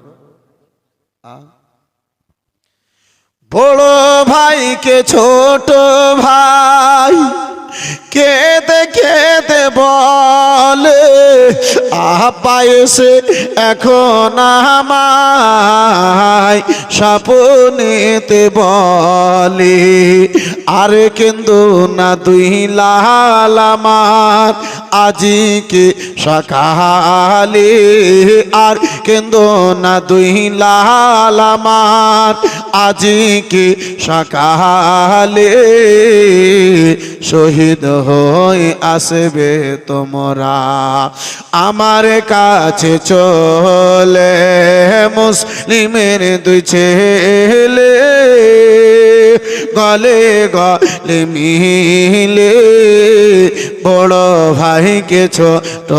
বড় ভাইকে ছোট ভাই কেঁদে কেঁদে বলে, আপা এসে এখন আমায় স্বপ্নেতে বলে, আরে কিন্তু না দুই লাল আমার আজিকে সকালে, আর কিন্তু না দুই লাল আমার আজিকে সকালে, শহীদ হয়ে আসবে তোমরা আমার কাছে চলে, মুসলিমের দুই ছেলে গলে গলে মিলে, বড় ভাইকে ছোট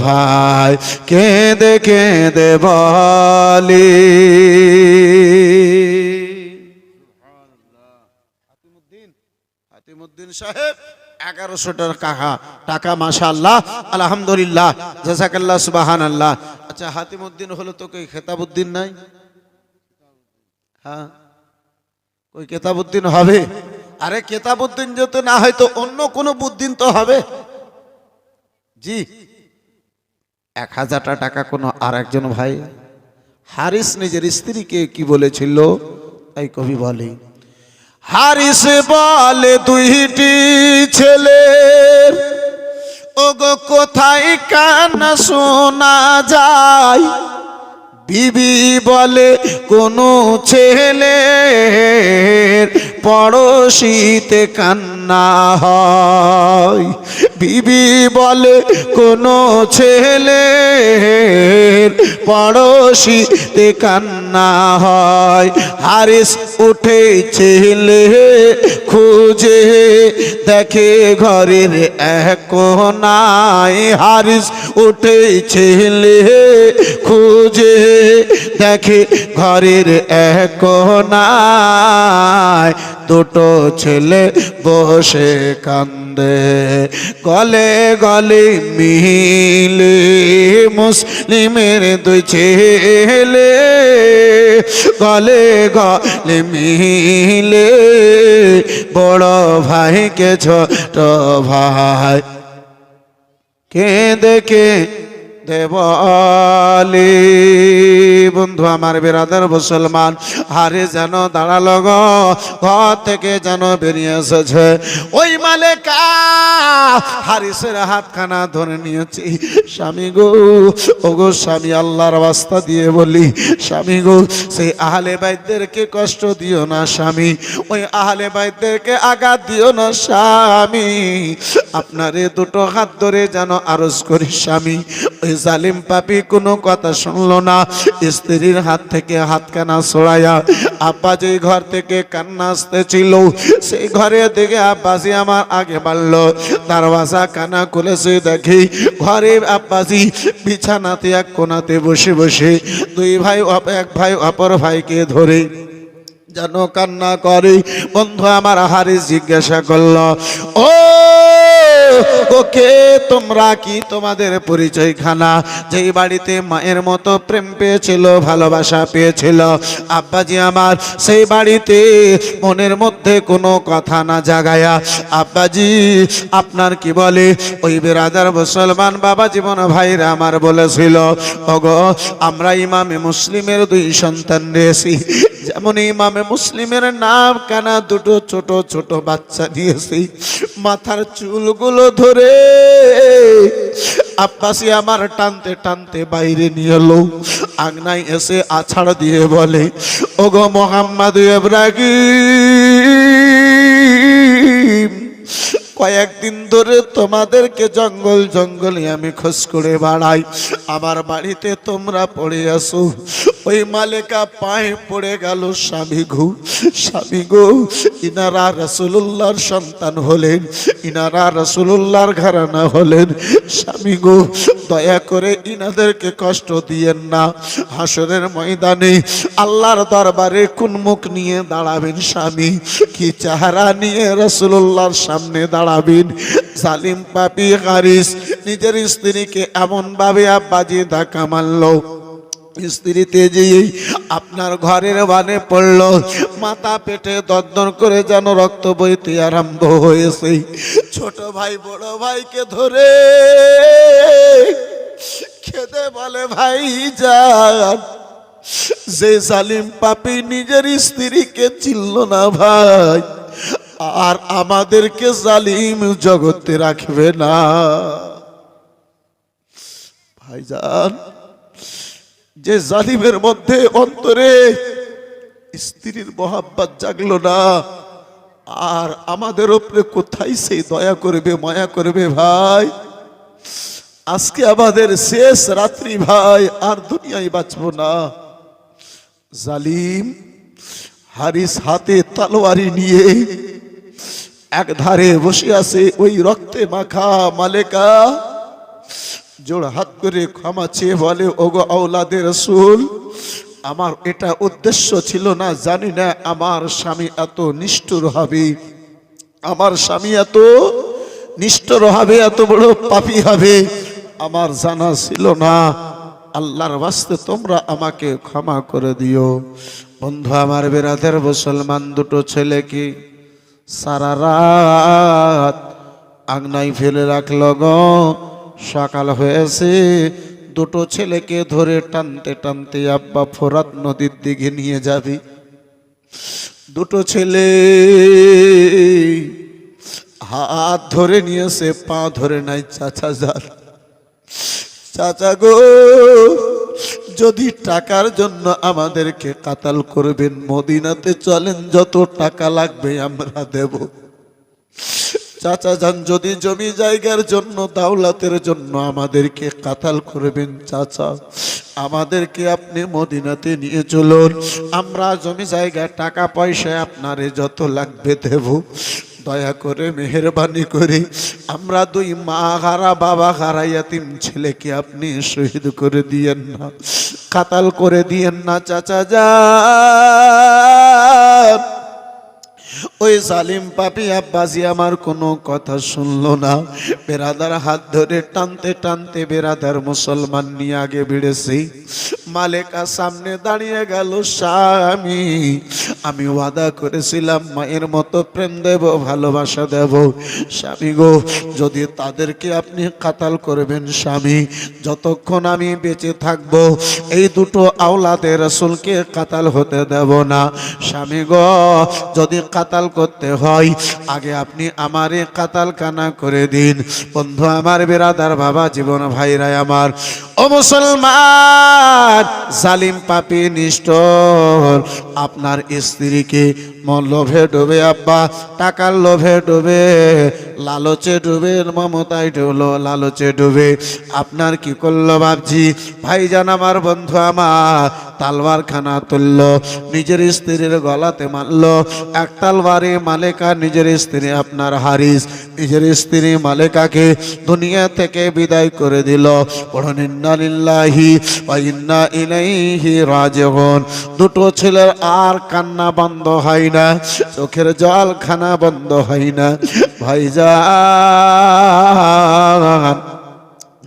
ভাই কেঁদে কেঁদে বলে। হাতিমুদ্দিন সাহেব 1100 টাকা, মাশাআল্লাহ, আলহামদুলিল্লাহ, জাযাকাল্লাহ, সুবহানাল্লাহ। আচ্ছা, হাতিমুদ্দিন হলো তো কই খেতাবউদ্দিন নাই? হ্যাঁ, কই কেতাবউদ্দিন হবে? আরে কেতাবউদ্দিন যদি না হয় তো অন্য কোনো বুদ্দিন তো হবে। জি, 1000 টাকা কোনো আর একজন ভাই হারিস নিজের স্ত্রীকে কি বলেছিল, তাই কবি বলে, হারিস বলে দুইটি ছেলে, ওগো কোথায় কান্না শোনা যায়, বিবি বলে কোনো ছেলের পড়োশিতে কান্না হয়, বিবি বলে কোনো ছেলের পড়োশিতে কান্না হয়, হারিস উঠে ছেলে খুঁজে দেখে ঘরের এক কোনায়, হারিস উঠে ছেলে খুঁজে দেখে ঘরের এক কোনায়, দুটো ছেলে বসে কান্দে, গলে গলে মিলে, মুসলিমের দুই ছেলে গলে গলে মিলে, বড় ভাইকে ছোট ভাই কেঁদে দেবলি। বন্ধু আমার বিরাদার মুসলমান, হারে যেন দাঁড়ালো গো, ঘর থেকে যেন বেরিয়ে এসেছে। ওই মালেকা হারিসের হাতখানা ধরে নিয়েছি। স্বামী গো, ও গো স্বামী, আল্লাহর রাস্তা দিয়ে বলি স্বামী গো, সেই আহলে বাইতদেরকে কষ্ট দিও না স্বামী, ওই আহলে বাইতদেরকে আঘাত দিও না স্বামী। আপনারে দুটো হাত ধরে যেন আরজ করি স্বামী। ওই জালিম পাপী কোনো কথা শুনলো না, স্ত্রীর হাত থেকে হাতখানা ছড়াইয়া আব্বা যে ঘর থেকে কান্না আসতেছিল, সেই ঘরে দিকে আব্বাজি আমার আগে বাড়ল। দরওয়াজা কানা খুলেছে, দেখি ঘরে আব্বাজি বিছানাতে এক কোনাতে বসে বসে দুই ভাই এক ভাই অপর ভাইকে ধরে যেন কান্না করে। বন্ধু আমার হারিস জিজ্ঞাসা করল, ও ওকে তোমরা কি, তোমাদের পরিচয় খানা? যেই বাড়িতে মায়ের মতো প্রেম পেয়েছিল, ভালোবাসা পেয়েছিল আব্বাজি আমার, সেই বাড়িতে মনের মধ্যে কোনো কথা না জাগায়া আব্বাজি আপনার কি বলে ওই বিরাদার মুসলমান বাবা জীবন ভাইরা আমার বলেছিল, ওগো আমরা ইমামে মুসলিমের দুই সন্তান নিয়েছি। যেমন ইমামে মুসলিমের নাম কানা দুটো ছোট ছোট বাচ্চা নিয়েছি, মাথার চুলগুলো ধরে আব্বাসি আমার টানতে টানতে বাইরে নিয়ে এলো। আংনায় এসে আছাড় দিয়ে বলে, ওগো মোহাম্মদ ইব্রাহিম, কয়েকদিন ধরে তোমাদেরকে জঙ্গল জঙ্গলে আমি খোঁজ করে বেড়াই, আমার বাড়িতে তোমরা পড়ে আসো। ওই মালেকা পায়ে পড়ে গেল, স্বামী গো, স্বামী গো, ইনারা রাসূলুল্লাহর সন্তান হলেন, ইনারা রাসূলুল্লাহর ঘরানা হলেন। স্বামী গো, দয়া করে ইনাদেরকে কষ্ট দিয়েন না। হাসরের ময়দানে আল্লাহর দরবারে কোন মুখ নিয়ে দাঁড়াবেন স্বামী? কি চেহারা নিয়ে রাসূলুল্লাহর সামনে দাঁড়াবেন? জালিম পাপী হারিস নিজের স্ত্রীকে এমন ভাবে আব্বাজি ধাক্কা মারলো, স্ত্রীতে যেই আপনার ঘরের বানে পড়ল, মাথা পেটে দরদর করে যেন রক্ত বইতে আরম্ভ হয়েছে। ছোট ভাই বড় ভাইকে ধরে খেতে বলে, ভাই যান, যে জালিম পাপী নিজের স্ত্রীকে চিনল না ভাই, আর আমাদেরকে জালিম জগতে রাখবে না। ভাইজান, যে জালিমের মধ্যে অন্তরে স্ত্রীর মোহাব্বত জাগলো না, আর আমাদের উপরে কোথায় সেই দয়া করবে, মায়া করবে? ভাই আজকে আমাদের শেষ রাত্রি ভাই, আর দুনিয়ায় বাঁচবো না। জালিম হারিস হাতে তলোয়ারি নিয়ে এক ধারে বসে আছে। ওই রক্তে মাখা মালেকা জোড় হাত করে ক্ষমা চেয়ে বলে, ওগো আওলাদে রাসূল, আমার এটা উদ্দেশ্য ছিল না, জানি না আমার স্বামী এত নিষ্ঠুর হবে, আমার স্বামী এত নিষ্ঠুর হবে, এত বড় পাপী হবে, আমার জানা ছিল না। আল্লাহর ওয়াস্তে তোমরা আমাকে ক্ষমা করে দিও। বন্ধু আমার বিরাদের মুসলমান, দুটো ছেলেকে সারা রাত আংনায় ফেলে রাখলো গো। সকাল হয়েছে, দুটো ছেলেকে ধরে টানতে টানতে আব্বা ফোরাত নদীর দিকে নিয়ে যাবে। দুটো ছেলে হাত ধরে নিয়েছে, পা ধরে নাই। চাচা যান, চাচা গো, যদি টাকার জন্য আমাদেরকে কাতাল করবেন, মদিনাতে চলেন, যত টাকা লাগবে আমরা দেব। চাচা যান, যদি জমি জায়গার জন্য, দাওলাতের জন্য আমাদেরকে কাতাল করবেন, চাচা আমাদেরকে আপনি মদিনাতে নিয়ে চলুন, আমরা জমি জায়গা টাকা পয়সা আপনারে যত লাগবে দেব। দয়া করে মেহেরবানি করে আমরা দুই মা হারা বাবা হারা ইয়াতিম ছেলেকে আপনি শহীদ করে দিয়েন না, কাতাল করে দিয়েন না চাচা যান। ওই জালিম পাপী আব্বাজি আমার কোনো কথা শুনলো না। বেরাদার হাত ধরে টানতে টানতে বেরাদার মুসলমান নিয়ে আগে বেড়েছি। মালেকা সামনে দাঁড়িয়ে গেল, স্বামী আমি ওয়াদা করেছিলাম মায়ের মতো প্রেম দেব, ভালোবাসা দেব। স্বামী গো, যদি তাদেরকে আপনি কাতাল করবেন স্বামী, যতক্ষণ আমি বেঁচে থাকব এই দুটো আওলাদে রাসূলকে কাতাল হতে দেব না। স্বামী গো, যদি কাতাল করতে হয় আগে আপনি আমারে কাতাল কানা করে দিন। বন্ধু আমার, বেরাদার বাবা জীবন ভাইরা আমার, ও মুসলমান, জালিম পাপী নিষ্ঠুর আপনার স্ত্রীকে লোভে ডুবে, আব্বা টাকার লোভে ডুবে, লালচে ডুবে, মমতায় ডুবলো, লালচে ডুবে আপনার কি করলো বাপজি? ভাইজান আমার, বন্ধু আমার, তালবার খানা তুলল, নিজের স্ত্রীর গলাতে মারল এক তালবারে। মালেকা নিজের স্ত্রী আপনার হারিস, নিজের স্ত্রী মালেকাকে দুনিয়া থেকে বিদায় করে দিল। পড়ুন ইন্না লিল্লাহি ওয়া ইন্না ইলাইহি রাজিউন। দুটো ছেলের আর কান্না বন্ধ হয় না, চোখের জল খানা বন্ধ হয় না। ভাইজান,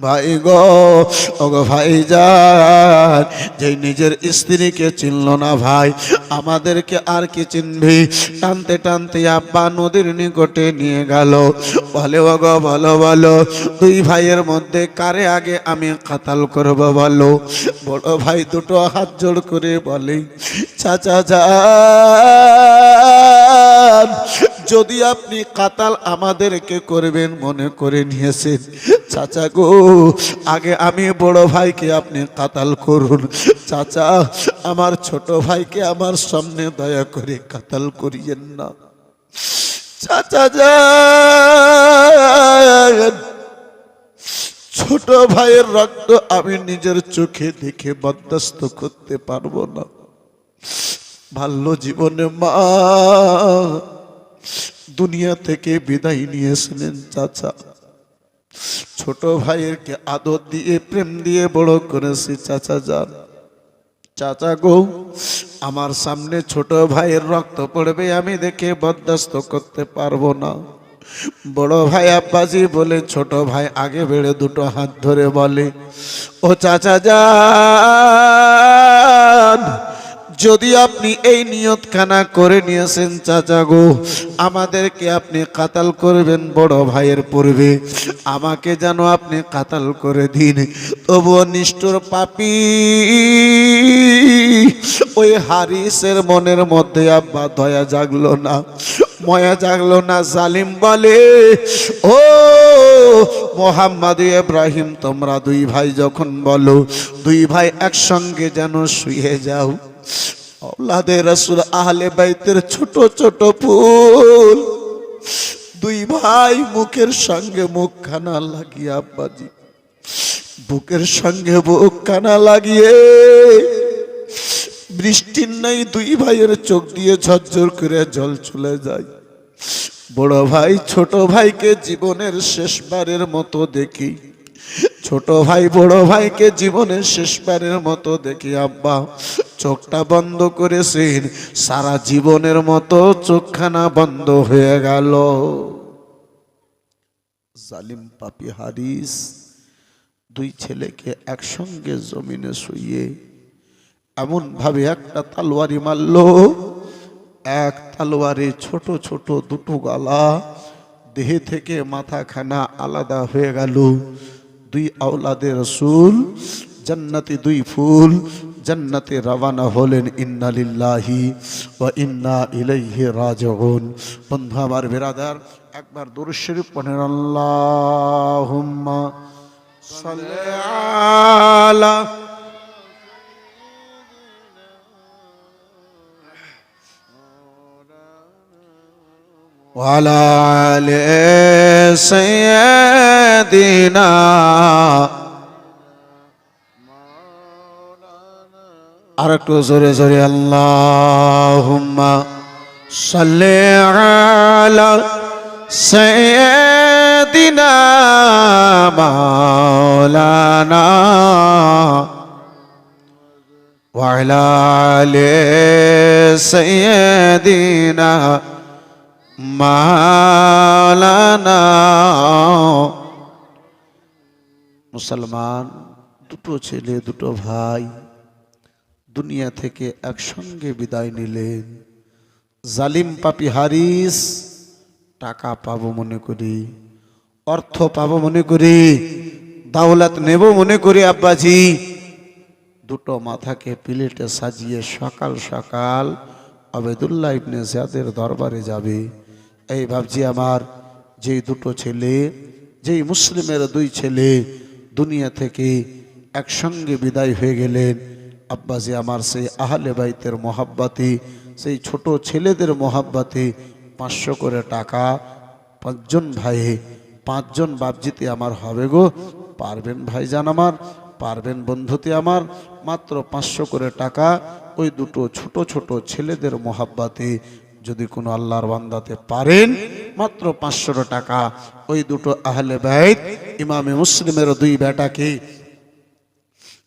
ভাই গো, ওগো ভাইজান, যে নিজের স্ত্রীকে চিনল না ভাই, আমাদেরকে আর কি চিনবি? টানতে টানতে আব্বা নদীর নিকটে নিয়ে গেল। বলে ওগো বলো বলো, দুই ভাইয়ের মধ্যে কারে আগে আমি কাতাল করব বলো? বড় ভাই দুটো হাত জোড় করে বলে, চাচা যান, যদি আপনি কাতাল আমাদেরকে করবেন মনে করে নিয়েছেন, চাচা গো, আগে আমি বড় ভাইকে আপনি কাতাল করুন। চাচা, আমার ছোট ভাইকে আমার সামনে দয়া করে কাতাল করিয়েন না। চাচা যান, ছোট ভাইয়ের রক্ত আমি নিজের চোখে দেখে বরদাস্ত করতে পারবো না। বাল্য জীবনে মা দুনিয়া থেকে বিদায় নিয়েছিলেন চাচা, ছোট ভাইয়েরকে আদর দিয়ে প্রেম দিয়ে বড় করেছি। চাচা যান, চাচা গো, আমার সামনে ছোট ভাইয়ের রক্ত পড়বে আমি দেখে বরদাস্ত করতে পারবো না। বড় ভাই আব্বাজি বলে ছোট ভাই আগে বেড়ে দুটো হাত ধরে বলে, ও চাচা যান, যদি আপনি এই নিয়তখানা করে নিয়েছেন চাচা গো, আমাদেরকে আপনি কাতাল করবেন বড় ভাইয়ের পূর্বে, আমাকে যেন আপনি কাতাল করে দিন। তবুও নিষ্ঠুর পাপী ওই হারিসের মনের মধ্যে আব্বা দয়া জাগলো না, ময়া জাগলো না। জালিম বলে, ও মোহাম্মদ ইব্রাহিম, তোমরা দুই ভাই যখন বলো, দুই ভাই একসঙ্গে যেন শুয়ে যাও। আওলাদে রাসূল আহলে বাইতের ছোট ছোট ফুল দুই ভাই মুখের সঙ্গে মুখ খানা লাগিয়ে, আব্বাজি বুকের সঙ্গে বুক খানা লাগিয়ে, বৃষ্টির নাই দুই ভাইয়ের চোখ দিয়ে ঝরঝর করে জল চলে যায়। বড় ভাই ছোট ভাইকে জীবনের শেষবারের মতো দেখি, ছোট ভাই বড় ভাইকে জীবনের শেষবারের মতো দেখি আব্বা চোখটা বন্ধ করেছেন, সারা জীবনের মতো চোখখানা বন্ধ হয়ে গেল। জালিম পাপী হারিস দুই ছেলেকে একসঙ্গে জমিনে শুইয়ে এমন ভাবে একটা তলোয়ারি মারলো, এক তলোয়ারে ছোট ছোট দুটো গলা, দেহে থেকে মাথাখানা আলাদা হয়ে গেল। দুই আওলাদে রাসূল জান্নাতি দুই ফুল জান্নাতে রওনা হলেন। ইন্না লিল্লাহি ওয়া ইন্না ইলাইহি রাজিউন। বন্ধু আমার, বিরাদার, একবার দুরূদ শরীফ পড়েন, আল্লাহুম্মা সাল্লি আলা ওয়ালা আলি সাইয়্যিদিনা। আর একটু জোরে জোরে, আল্লাহুম্মা সাল্লি আলা সাইয়্যিদিনা মাওলানা ওয়া আলা আলি সাইয়্যিদিনা মাওলানা। মুসলমান দুটো ছেলে দুটো ভাই দুনিয়া থেকে একসঙ্গে বিদায় নিলেন। জালিম পাপী হারিস টাকা পাবো মনে করি, অর্থ পাবো মনে করি, দাওলাত নেব মনে করি আব্বাজি দুটো মাথাকে প্লেটে সাজিয়ে সকাল সকাল আবেদুল্লাহ ইবনে জিয়াদের দরবারে যাবে। এই ভাবছি আমার যেই দুটো ছেলে, যেই মুসলিমের দুই ছেলে দুনিয়া থেকে একসঙ্গে বিদায় হয়ে গেলেন, আব্বাজি আমার সেই আহলে বাইতের মোহাব্বতে, সেই ছোট ছেলেদের মোহাব্বতে 500 করে টাকা 5 জন ভাই, 5 জন বাপজিতে আমার হবে গো। পারবেন ভাইজান আমার, পারবেন বন্ধুতে আমার, মাত্র 500 করে টাকা ওই দুটো ছোট ছোট ছেলেদের মোহাব্বতে যদি কোনো আল্লাহর বান্দাতে পারেন, মাত্র 500 টাকা ওই দুটো আহলে বাইত ইমামে মুসলিমের দুই বেটাকে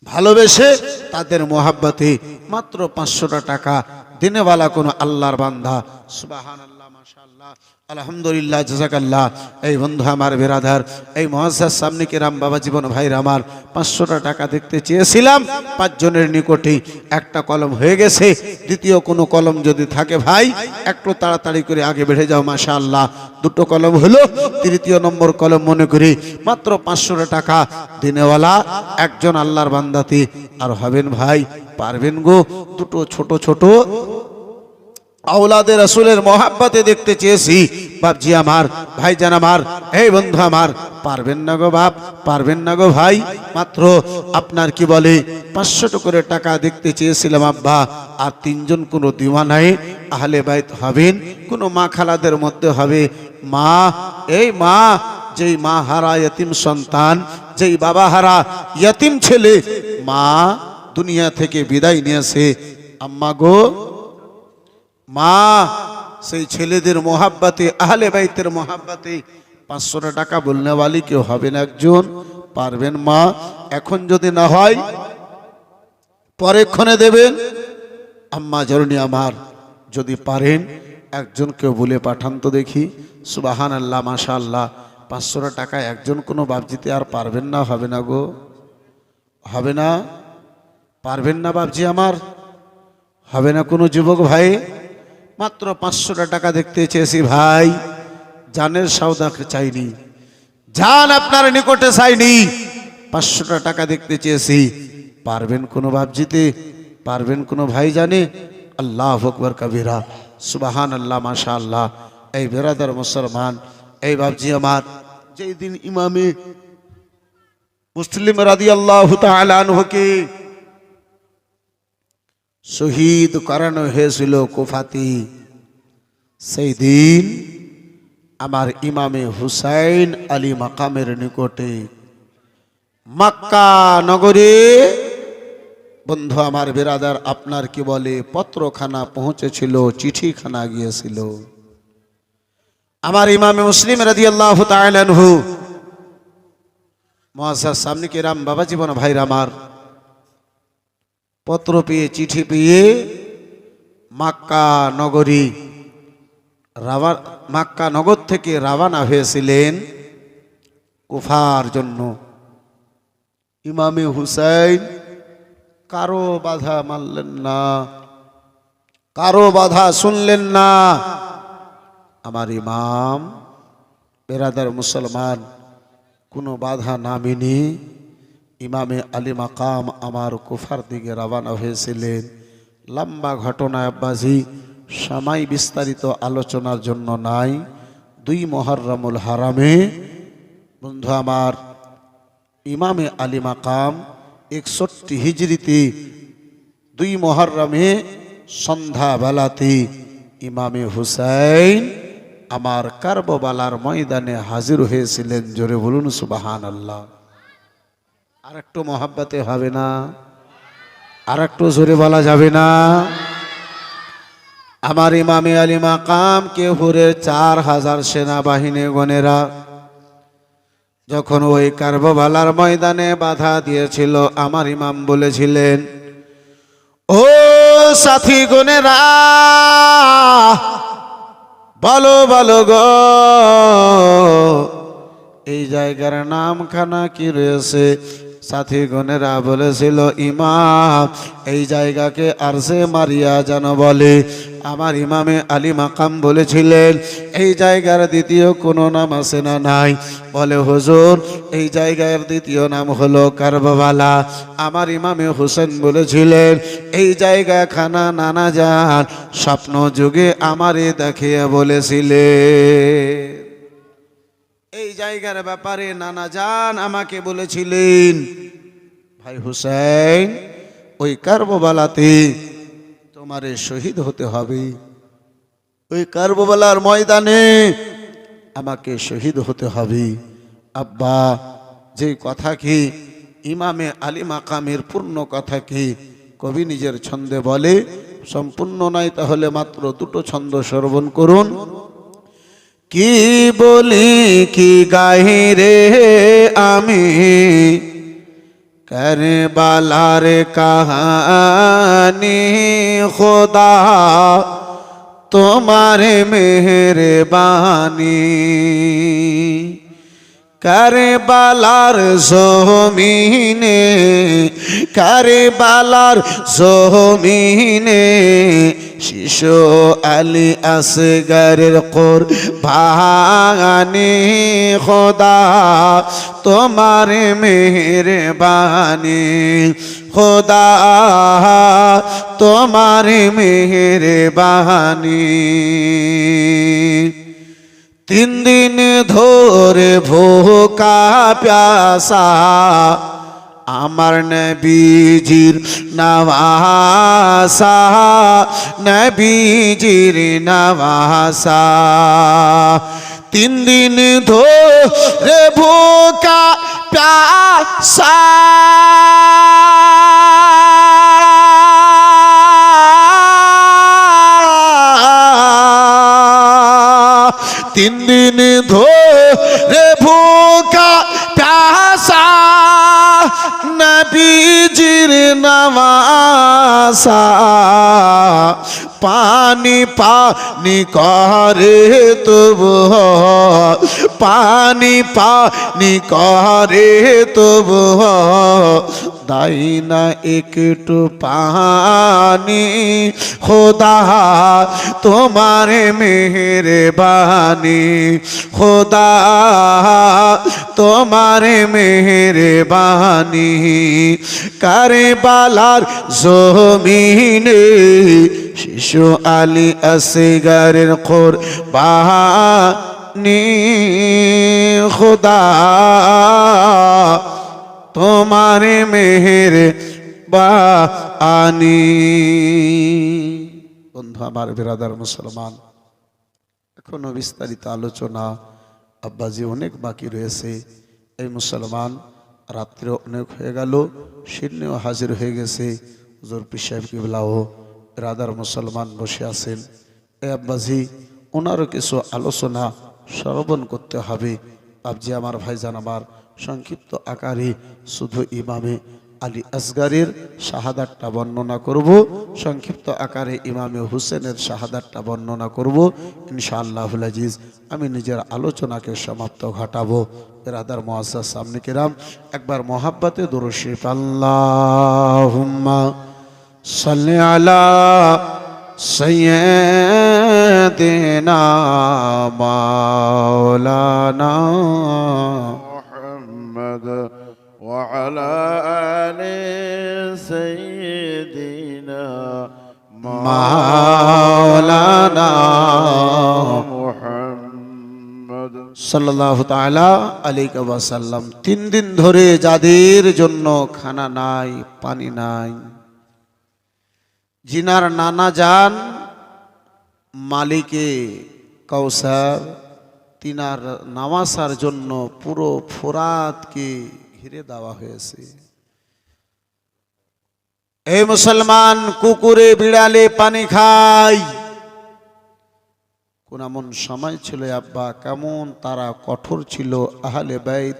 ভালোবেসে তাদের মোহাব্বতে মাত্র 500 টাকা দিনেওয়ালা কোনো আল্লাহর বান্দা, সুবহানাল্লাহ, মাশাআল্লাহ, আলহামদুলিল্লাহ, জাযাকাল্লাহ। এই বন্ধু আমার বিরাদার, এই মুআজ্জাজ সামনে কিরাম বাবা জীবন ভাইরা আমার, 500 টাকা দেখতে চেয়েছিলাম 5 জনের নিকটে একটা কলম হয়ে গেছে। দ্বিতীয় কোনো কলম যদি থাকে ভাই একটু তাড়াতাড়ি করে আগে বেড়ে যাও, মাশাআল্লাহ। দুটো কলম হলো, তৃতীয় নম্বর কলম মনে করি মাত্র 500 টাকা দিনেওয়ালা একজন আল্লাহর বান্দাতে আর হবেন ভাই, পারবেন গো। দুটো ছোট ছোট আওলাদে রাসূলের মোহাব্বতে দেখতে চেয়েছি বাপজি আমার, ভাইজান আমার, এই বন্ধু আমার, পারবেন না গো বাপ, পারবেন না গো ভাই। মাত্র আপনার কি বলে 500 করে টাকা দেখতে চেয়েছিলাম আব্বা। আর 3 জন কোনো দিওয়ানায় আহলে বাইত হবেন, কোনো মা খালাদের মধ্যে হবে মা, এই মা যেই মা হারা ইয়তিম সন্তান, যেই বাবা হারা ইয়তিম ছেলে, মা দুনিয়া থেকে বিদায় নিয়েছে, আম্মা গো মা, সেই ছেলেদের মোহাব্বতে আহলে বাইতের মোহাব্বতে 500 টাকা বলনে वाली কেউ হবেন একজন, পারবেন মা? এখন যদি না হয় পরেক্ষণে দেবেন। আম্মা জরনি আমার, যদি পারেন একজন কেউ বলে পাঠান তো দেখি। সুবহানাল্লাহ, মাশাআল্লাহ। 500 টাকা একজন কোনো বাপজিতে আর পারবেন না, হবে না গো, হবে না, পারবেন না বাপজি আমার, হবে না কোনো যুবক ভাই? মাত্র 500 টাকা দেখতে চেয়েছি ভাই, জানের সওদা চাইনি, জান আপনার নিকটে চাইনি, 500 টাকা দেখতে চেয়েছি। পারবেন কোনো বাপজিতে, পারবেন কোনো ভাই জানে? আল্লাহু আকবার কবীরা, সুবহানাল্লাহ, মাশাআল্লাহ। এই বেরাদার মুসলমান, এই বাপজি আমার, যেই দিন ইমামে মুসলিম রাদিয়াল্লাহু তাআলা আনহুকে শহীদ করানো হয়েছিল কুফাতে, সেই দিন আমার ইমামে হুসাইন আলী মাকামের নিকটে মক্কা নগরে, বন্ধু আমার বিরাদার, আপনার কি বলে পত্রখানা পৌঁছেছিল, চিঠিখানা গিয়েছিল। আমার ইমামে মুসলিম রাদিয়াল্লাহু তাআলা আনহু মুআজ্জাজ সামনে কিরাম বাবা জীবন ভাইরা আমার, পত্র পেয়ে চিঠি পেয়ে মক্কা নগরী মক্কা নগর থেকে রওনা হয়েছিলেন কুফার জন্য। ইমামে হুসাইন কারো বাধা মানলেন না, কারো বাধা শুনলেন না। আমার ইমাম বেরাদার মুসলমান কোনো বাধা না মেনে ইমামে আলী মাকাম আমার কুফার দিকে রওনা হয়েছিলেন। লম্বা ঘটনা আব্বাজি, সময় বিস্তারিত আলোচনার জন্য নাই। 2 মুহররমুল হারামে বন্ধু আমার ইমামে আলী মাকাম 61 হিজরিতে 2 মুহররমে সন্ধ্যা বেলাতে ইমামে হুসাইন আমার কারবালার ময়দানে হাজির হয়েছিলেন। জোরে বলুন সুবহানাল্লাহ। আর একটু মহাব্বতে হবে না? আর একটু জোরে বলা যাবে না? আমার ইমামে আলী মাকাম কে হুরের 4000 সেনাবাহিনী গণেরা যখন ওই কারবালার ময়দানে বাধা দিয়েছিল, আমার ইমাম বলেছিলেন, ও সাথী গণেরা, বলো বলো গো, এই জায়গার নামখানা কি রয়েছে? সাথী গণেরা বলেছিল, ইমাম এই জায়গাকে আরশে মারিয়া যেন বলে। আমার ইমামে আলী মাকাম বলেছিলেন, এই জায়গার দ্বিতীয় কোনো নাম আছে না? নাই। বলে হুজুর, এই জায়গার দ্বিতীয় নাম হলো কারবালা। আমার ইমামে হোসেন বলেছিলেন, এই জায়গা খানা নানা যান স্বপ্ন যুগে আমারে দেখিয়ে বলেছিলেন। এই জায়গার ব্যাপারে নানা জান আমাকে বলেছিলেন, ভাই হুসেন, ওই কারবালাতে তোমারে শহীদ হতে হবে, ওই কারবালার ময়দানে আমাকে শহীদ হতে হবে। আব্বা, যে কথা কি ইমামে আলী মাকামের পূর্ণ কথা কি কবি নিজের ছন্দে বলে, সম্পূর্ণ নাই তাহলে মাত্র দুটো ছন্দ শ্রবণ করুন। কি বলি কি গাহি রে আমি কারবালার কাহানি, খোদা তোমার মেহেরবানি। কারবালার জমিনে, কারবালার জমিনে শিশু আলী আসগরের কুরবানি, খোদা তোমার মেহেরবানি, খোদা তোমার মেহেরবানি। 3 দিন ধরে ভোকা প্যাসা আমার নবীজির নওয়াসা, নবীজির নওয়াসা। 3 দিন ধরে ভোকা প্যাসা তিন দিন ধরে ভোকা প্যাসা নবীজির নওয়াসা। পানি পানি করে তবু, পানি পানি করে তবু দাই না একটু পানি, খোদা তোমার মেহেরবানি, খোদা তোমার মেহেরবানি। কারবালার জমিনে শিশু আলী আসগরের কুরবানি, খোদা তোমার মেহেরবানি। বন্ধু আমার, বিরাদার মুসলমান, এখনো বিস্তারিত আলোচনা আব্বাজি অনেক বাকি রয়েছে। এই মুসলমান, রাত্রে অনেক হয়ে গেল, শীর্ণেও হাজির হয়ে গেছে। হুজুর পীর সাহেব কিবলাও বিরাদার মুসলমান বসে আছেন। এই আব্বাজি, ওনারও কিছু আলোচনা শ্রবণ করতে হবে। আবজি আমার ভাইজান আমার, সংক্ষিপ্ত আকারে শুধু ইমামে আলী আসগরের শাহাদাতটা বর্ণনা করব, সংক্ষিপ্ত আকারে ইমামে হুসেনের শাহাদাতটা বর্ণনা করব ইনশাআল্লাহুল আজিজ। আমি নিজের আলোচনাকে সমাপ্ত ঘটাবো। বিরাদার মুআজ্জাজ সামনে কিরাম, একবার মোহাব্বতে দুরূদ শরীফ আল্লাহুম্মা সাল্লি আলা সাইয়্যিদিনা মাওলানা محمد وعلى آل سيدنا মাওলানা محمد সাল্লাল্লাহু তাআলা আলাইহি ওয়াসাল্লাম। 3 দিন ধরে যাদের জন্য খানা নাই, পানি নাই, জিনার নানা যান মালিকে কাউসার, তিনার নামাসার জন্য পুরো ফোরাতকে ঘিরে দেওয়া হয়েছে। এই মুসলমান, কুকুরে বিড়ালে পানি খায়। কোন এমন সময় ছিল আব্বা, কেমন তারা কঠোর ছিল। আহলে বাইত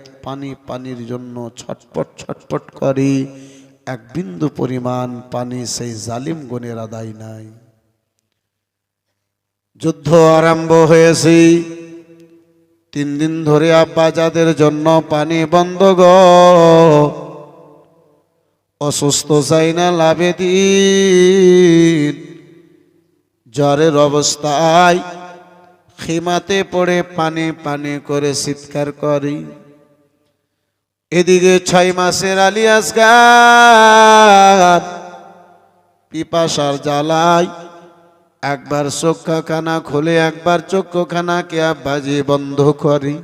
পানির জন্য ছটপট ছটপট করে, এক বিন্দু পরিমাণ পানি সেই জালিম গণের আদায় নাই। যুদ্ধ আরম্ভ হয়েছে। 3 দিন ধরে আব্বা যাদের জন্য পানি বন্ধ গো, অসুস্থ জাইনাল আবেদিন জ্বরের অবস্থায় খিমাতে পড়ে পানি পানি করে চিৎকার করি। এদিকে 6 মাসের আলী আসগার পিপাসার জ্বালায় একবার চক্ষুখানা খুলে একবার চক্ষুখানাকে আব্বাজি বন্ধ করি।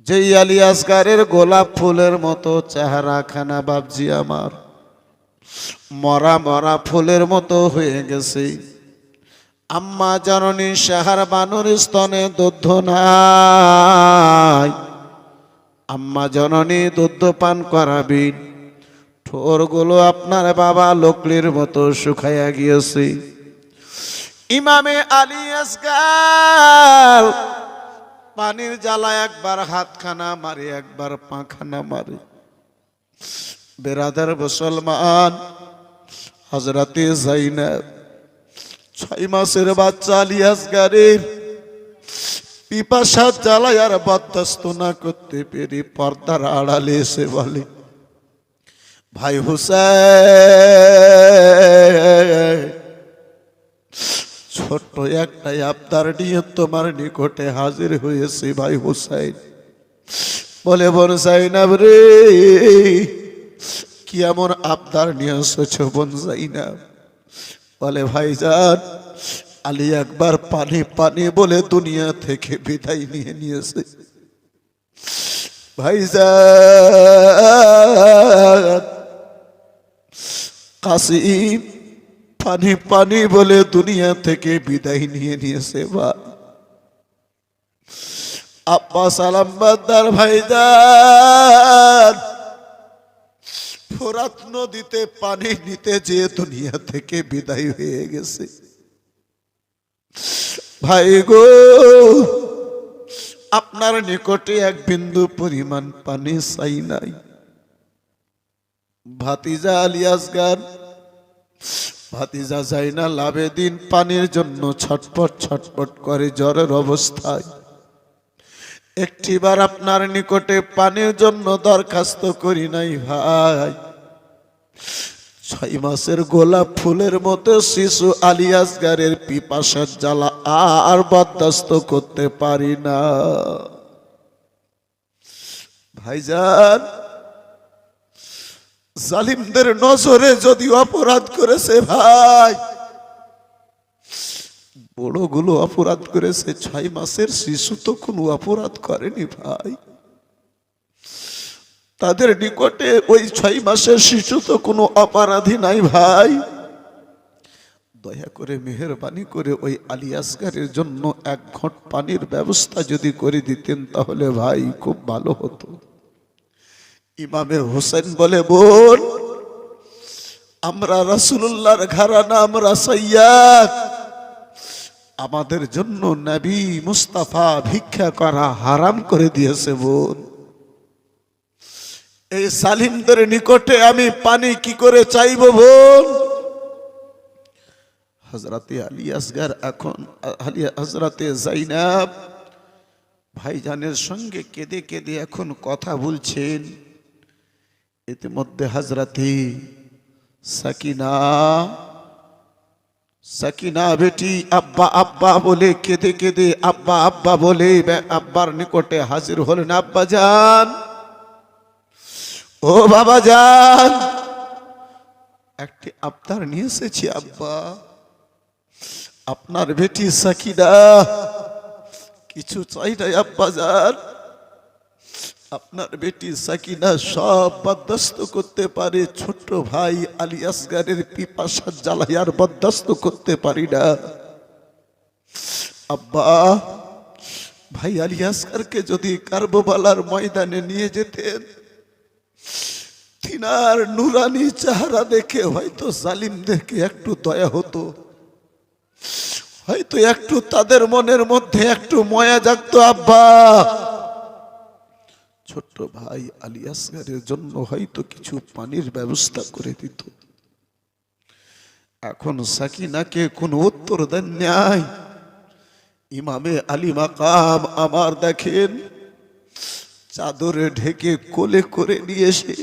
যেই আলী আসগারের গোলাপ ফুলের মতো চেহারাখানা বাবজি আমার মরা মরা ফুলের মতো হয়ে গেছে। আম্মা জননী সাহার বানুর স্তনে দুধ নাই, আম্মা জননী দুধ পান করাবেন। ঠোরগুলো আপনার বাবা লোকলির মতো শুকাইয়া গিয়েছে। ইমামে আলী আসগার পানির জ্বালা একবার হাতখানা মারে একবার পাখানা মারে। বেরাদার মুসলমান, হযরতে যায়নাব 6 মাসের বাচ্চা আলী আসগারের পিপাসার জ্বালায় আর বরদাস্ত না করতে পেরে পর্দার আড়ালে এসে বলে, ভাই হুসাইন, ছোট্ট একটাই আবদার নিয়ে তোমার নিকটে হাজির হয়েছে ভাই হুসাইন। বলে বোন যায়নাব রে, কি এমন আবদার নিয়ে এসেছো বোন যায়নাব? বলে ভাইজান, আলী একবার পানি পানি বলে দুনিয়া থেকে বিদায় নিয়ে নিয়েছে। ভাইজান কাসিম পানি পানি বলে দুনিয়া থেকে বিদায় নিয়ে নিয়েছে। ভাই আব্বা সালাম বাদ্দার ভাইজান ফোরাত নদীতে পানি নিতে যেয়ে দুনিয়া থেকে বিদায় হয়ে গেছে। ভাই গো, আপনার নিকটে এক বিন্দু পরিমাণ পানি চাই নাই। ভাতিজা আলী আসগার, ভাতিজা যায়নাল আবেদিন পানির জন্য ছটপট ছটপট করে জ্বরের অবস্থায়। একটিবার আপনার নিকটে পানির জন্য দরখাস্ত করি নাই ভাই। 6 মাসের গোলাপ ফুলের মতো শিশু আলী আসগারের পিপাসার জ্বালা আর বরদাস্ত করতে পারি না। ভাইজান, জালিমদের নজরে যদি অপরাধ করেছে ভাই, বড়গুলো অপরাধ করেছে, 6 মাসের শিশু তো কোনো অপরাধ করেনি ভাই। তাদের নিকটে ওই 6 মাসের শিশু তো কোনো অপরাধী নাই ভাই। দয়া করে মেহেরবানি করে ওই আলী আসগারের জন্য 1 ঘট পানির ব্যবস্থা যদি করে দিতেন তাহলে ভাই খুব ভালো হতো। ইমামে হোসেন বলে, বোন, আমরা রাসূলুল্লাহর ঘরানা, আমরা সাইয়্যিদ, আমাদের জন্য নবী মুস্তাফা ভিক্ষা করা হারাম করে দিয়েছে। বোন, এই সালিমদের নিকটে আমি পানি কি করে চাইব বোন? হযরতে আলী আসগার এখন হযরতে যায়নাব ভাইজানের সঙ্গে কেঁদে কেঁদে এখন কথা বলছেন। ইতিমধ্যে হযরতে সাকিনা বেটি আব্বা আব্বা বলে কেঁদে কেঁদে আব্বা আব্বা বলে আব্বার নিকটে হাজির হলেন। আব্বা জান, ও বাবা জান, একটি আবদার নিয়ে এসেছি আব্বা। আপনার বেটি সাকিনা কিছু চাই নাই আব্বা জান। আপনার বেটি সাকিনা সব বরদাস্ত করতে পারে, ছোট্ট ভাই আলী আসগারের পিপাসার জ্বালায় আর বরদাস্ত করতে পারি না আব্বা। ভাই আলী আসগারকে যদি কারবালার ময়দানে নিয়ে যেতেন, তিনার নুরানি চেহারা দেখে হয়তো জালিমদেরকে একটু দয়া হতো, হয়তো একটু তাদের মনের মধ্যে একটু মায়া জাগতো আব্বা। ছোট্ট ভাই আলী আসগারের জন্য হয়তো কিছু পানির ব্যবস্থা করে দিত। এখন সাকিনাকে কোনো উত্তর দেন নাই। ইমামে আলী মাকাম আমার দেখেন চাদরে ঢেকে কোলে করে নিয়ে এসে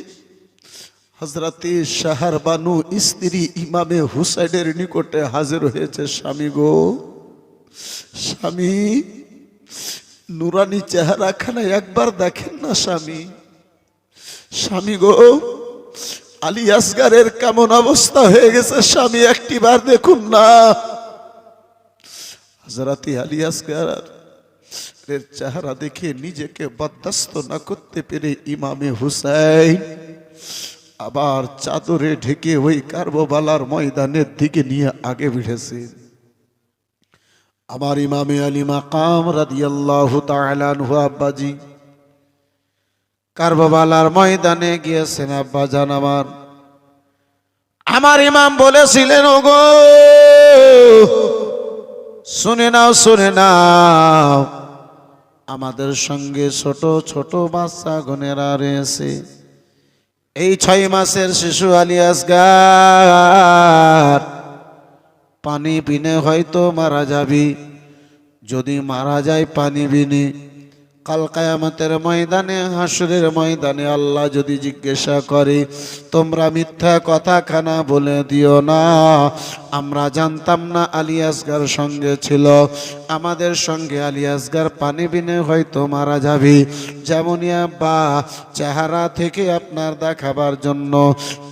হযরতে শাহর বানু স্ত্রী ইমামে হুসাইনের নিকটে হাজির হয়েছে। স্বামী গো স্বামী, নুরানি চেহারাখানা একবার দেখেন না স্বামী। স্বামী গো, আলী আসগারের কেমন অবস্থা হয়ে গেছে স্বামী, একটিবার দেখুন না। হযরত আলী আসগারের চেহারা দেখে নিজেকে বরদাস্ত না করতে পেরে ইমামে হুসাইন আবার চাদরে ঢেকে ওই কারবালার ময়দানের দিকে নিয়ে আগে বেড়েছেন। আমার ইমামে আলী মাকাম রাদিয়াল্লাহু তাআলা আনহু আব্বাজি কারবালার ময়দানে গিয়েছেন। আব্বাজান আমার ইমাম বলেছিলেন, ওগো শুনে নাও শুনে নাও, আমাদের সঙ্গে ছোট ছোট বাচ্চা গনেরা রয়েছে। এই 6 মাসের শিশু আলী আসগার পানি বিনে হয়তো মারা যাবি। যদি মারা যায় পানি বিনে, কাল কিয়ামতের ময়দানে, হাসরের ময়দানে আল্লাহ যদি জিজ্ঞাসা করে, তোমরা মিথ্যা কথা খানা বলে দিও না আমরা জানতাম না আলী আসগার সঙ্গে ছিল, আমাদের সঙ্গে আলী আসগার পানি বিনে হয়তো মারা যাবে। যেমনই আব্বা চেহারা থেকে আপনার দেখাবার জন্য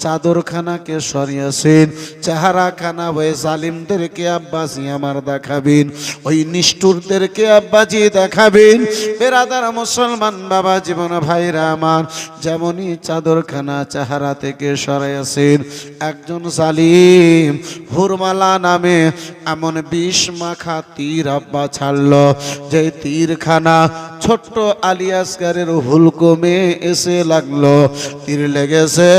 চাদরখানাকে সরিয়েছেন, চেহারাখানা ওই জালিমদেরকে আব্বাজি আমার দেখাবেন, ওই নিষ্ঠুরদেরকে আব্বাজি দেখাবেন। বেরাদার মুসলমান বাবা জীবন ভাইরা আমার, যেমনই চাদরখানা চেহারা থেকে সরাইয়াছেন, একজন জালিম হুরমালা নামে এমন 20 মাখা তীর আব্বা ছাড়ল, যে তীরখানা ছোট্ট আলী আসগারের হুলকমে এসে লাগলো। তীর লেগেছে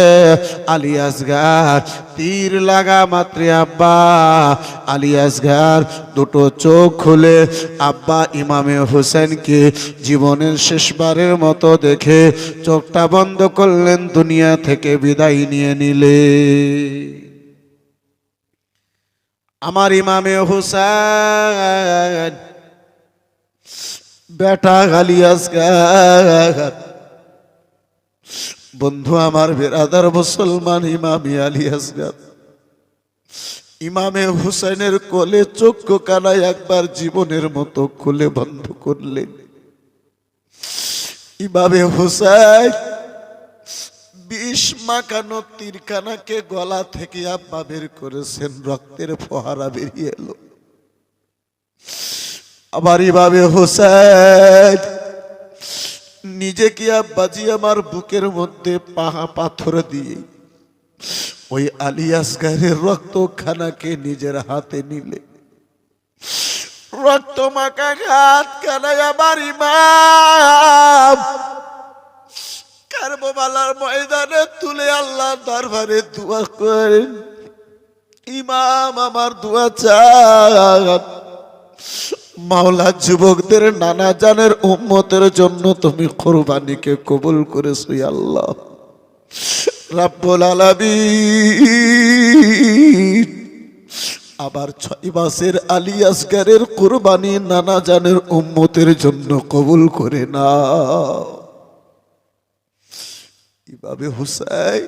আলী আসগার, তীর লাগা মাত্র আব্বা আলী আসগার দুটো চোখ খুলে আব্বা ইমামে হুসেনকে জীবনের শেষবারের মতো দেখে চোখটা বন্ধ করলেন, দুনিয়া থেকে বিদায় নিয়ে নিলে। আমার ইমামে হুসেন বেটা আলী আসগার, বন্ধু আমার বেরাদার মুসলমান ইমামে আলী আসগার ইমামে হুসেনের কোলে চক্ষু কানা একবার জীবনের মতো খুলে বন্ধ করলেন। ইমামে হুসেন 20 মাখানো তীরখানাকে গলা থেকে আব্বা বের করেছেন, রক্তের ফোয়ারা বেরিয়ে এলো। আবার ইমামে হুসেন নিজেকে আব্বাজি আমার বুকের মধ্যে পাথর দিয়ে ওই আলী আসগারের রক্তখানাকে নিজের হাতে নিলে, রক্ত মাখা হাত খানায় আমার ইমাম কারবালার ময়দানে তুলে আল্লাহ দরবারে দোয়া করেন। ইমাম আমার দোয়া চান, মাওলা যুবকদের নানা জানের উম্মতের জন্য তুমি কুরবানিকে কবুল করেছো আল্লাহ রাব্বুল আলামিন। আবার 6 মাসের আলী আসগারের কুরবানি নানা জানের উম্মতের জন্য কবুল করে নাও। ইমামে হুসাইন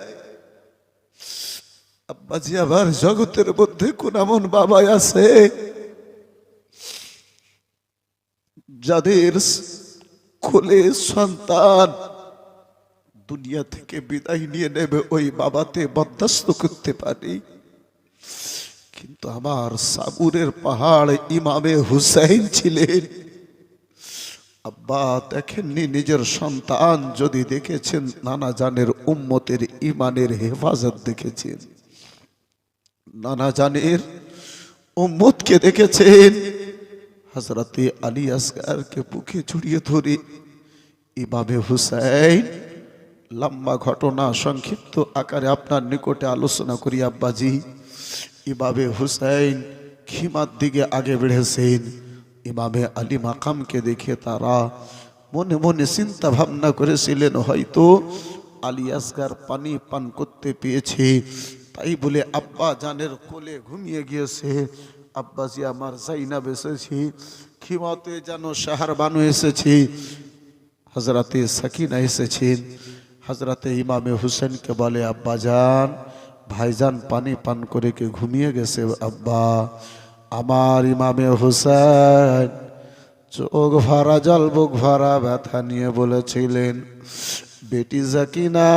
আব্বাজি আবার জগতের মধ্যে কোন এমন বাবা আছে যাদের কোলে সন্তান দুনিয়া থেকে বিদায় নিয়ে নেবে, ওই বাবাতে বরদাস্ত করতে পারি? কিন্তু আমার সাবুরের পাহাড় ইমামে হুসাইন ছিলেন। আব্বা দেখেননি নিজের সন্তান, যদি দেখেছেন নানা জানের উম্মতের ইমানের হেফাজত দেখেছেন, নানা জানের উম্মতকে দেখেছেন। হযরতে আলী আসগারকে বুকে জড়িয়ে ধরে ইমামে হুসাইন, লম্বা ঘটনা সংক্ষিপ্ত আকারে আপনার নিকটে আলোচনা করি আব্বাজি। ইমামে হুসাইন খিমার দিকে আগে বেড়েছেন। ইমামে আলী মাকামকে দেখে তারা মনে মনে চিন্তা ভাবনা করেছিলেন, হয়তো আলী আসগার পানি পান করতে পেয়েছে, তাই বলে আব্বা জানের কোলে ঘুমিয়ে গিয়েছে। আব্বাজি আমার জাইনাব এসেছি, খিমাতে যেন শাহর বানু এসেছি, হজরতে সাকিনা এসেছেন। হজরতে ইমামে হুসেনকে বলে, আব্বাজান ভাইজান পানি পান করে কি ঘুমিয়ে গেছে? আব্বা, আমার ইমামে হুসেন চোখ ভরা জল বুক ভরা ব্যথা নিয়ে বলেছিলেন, বেটি সাকিনা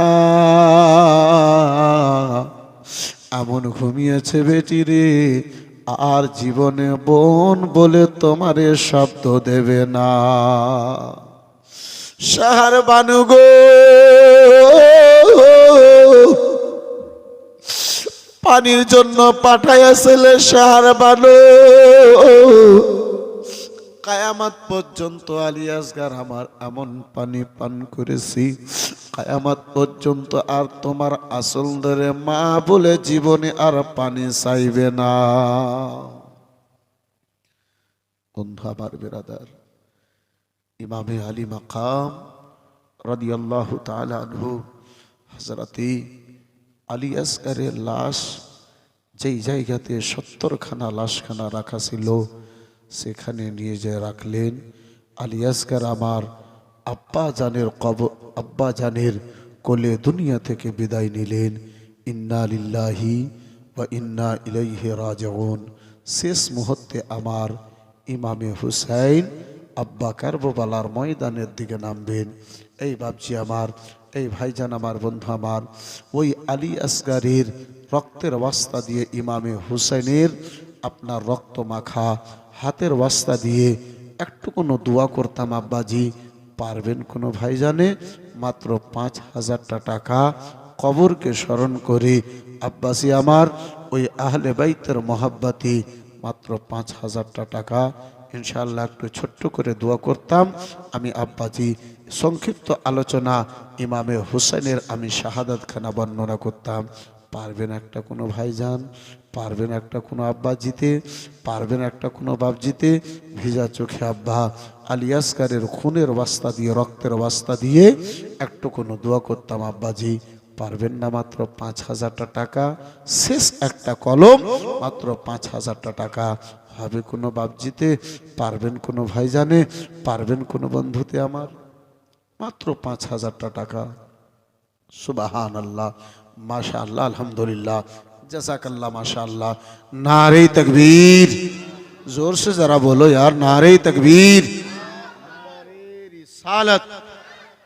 এমন ঘুমিয়েছে বেটি রে, আর জীবনে বোন বলে তোমারে শব্দ দেবে না। শাহর বানু গো, পানির জন্য পাঠাইয়াছিলে শাহর বানু। কায়ামত পর্যন্ত আলী আসগার আমার এমন পানি পান করেছি, কায়ামত পর্যন্ত আর তোমার আসল ধরে মা বলে জীবনে আর পানি চাইবে না। বন্ধু আমার বিরাদার, ইমামে আলী মাকাম রাদিয়াল্লাহু তাআলা আনহু, হযরতে আলী আসগারের লাশ যেই জায়গাতে 70খানা লাশখানা রাখা ছিল, সেখানে নিয়ে যেয়ে রাখলেন। আলী আসগার আমার আব্বা জানের কোলে দুনিয়া থেকে বিদায় নিলেন। ইন্না লিল্লাহি ওয়া ইন্না ইলাইহি রাজিউন। শেষ মুহূর্তে আমার ইমামে হুসাইন আব্বা কারবালার ময়দানের দিকে নামবেন। এই বাপজি আমার, এই ভাইজান আমার, বন্ধু আমার, ওই আলী আসগারের রক্তের ওয়াস্তা দিয়ে ইমামে হুসাইনের আপনার রক্ত মাখা হাতের ওয়াস্তা দিয়ে একটু কোনো দোয়া করতাম। আব্বাজি পারবেন কোনো ভাইজানে? মাত্র 5,000 টাকা কবরকে স্মরণ করে আব্বাসি আমার ওই আহলে বাইতের মহাব্বাতি মাত্র 5,000 টাকা ইনশাআল্লাহ একটু ছোট্ট করে দোয়া করতাম। আমি আব্বাজি সংক্ষিপ্ত আলোচনা ইমামে হুসাইনের আমি শাহাদাত খানা বর্ণনা করতাম। পারবেন একটা কোনো ভাইজান? পারবেন একটা কোনো আব্বা জিতে? পারবেন একটা কোনো বাপ জিতে? ভিজা চোখে আব্বা আলী আসগারের খুনের ওয়াস্তা দিয়ে, রক্তের ওয়াস্তা দিয়ে একটু কোনো দোয়া করতাম। আব্বাজি পারবেন না? মাত্র 5,000 টাকা, শেষ একটা কলম, মাত্র 5,000 টাকা। হবে কোনো বাপ জিতে? পারবেন কোনো ভাইজানে? পারবেন কোনো বন্ধুতে আমার? মাত্র 5,000 টাকা। সুবহানাল্লাহ, মাশাআল্লাহ, আলহামদুলিল্লাহ, জাযাকাল্লাহ, মাশাআল্লাহ। नारे तकबीर, जोर से जरा बोलो यार, नारे तकबीर, रिसालत,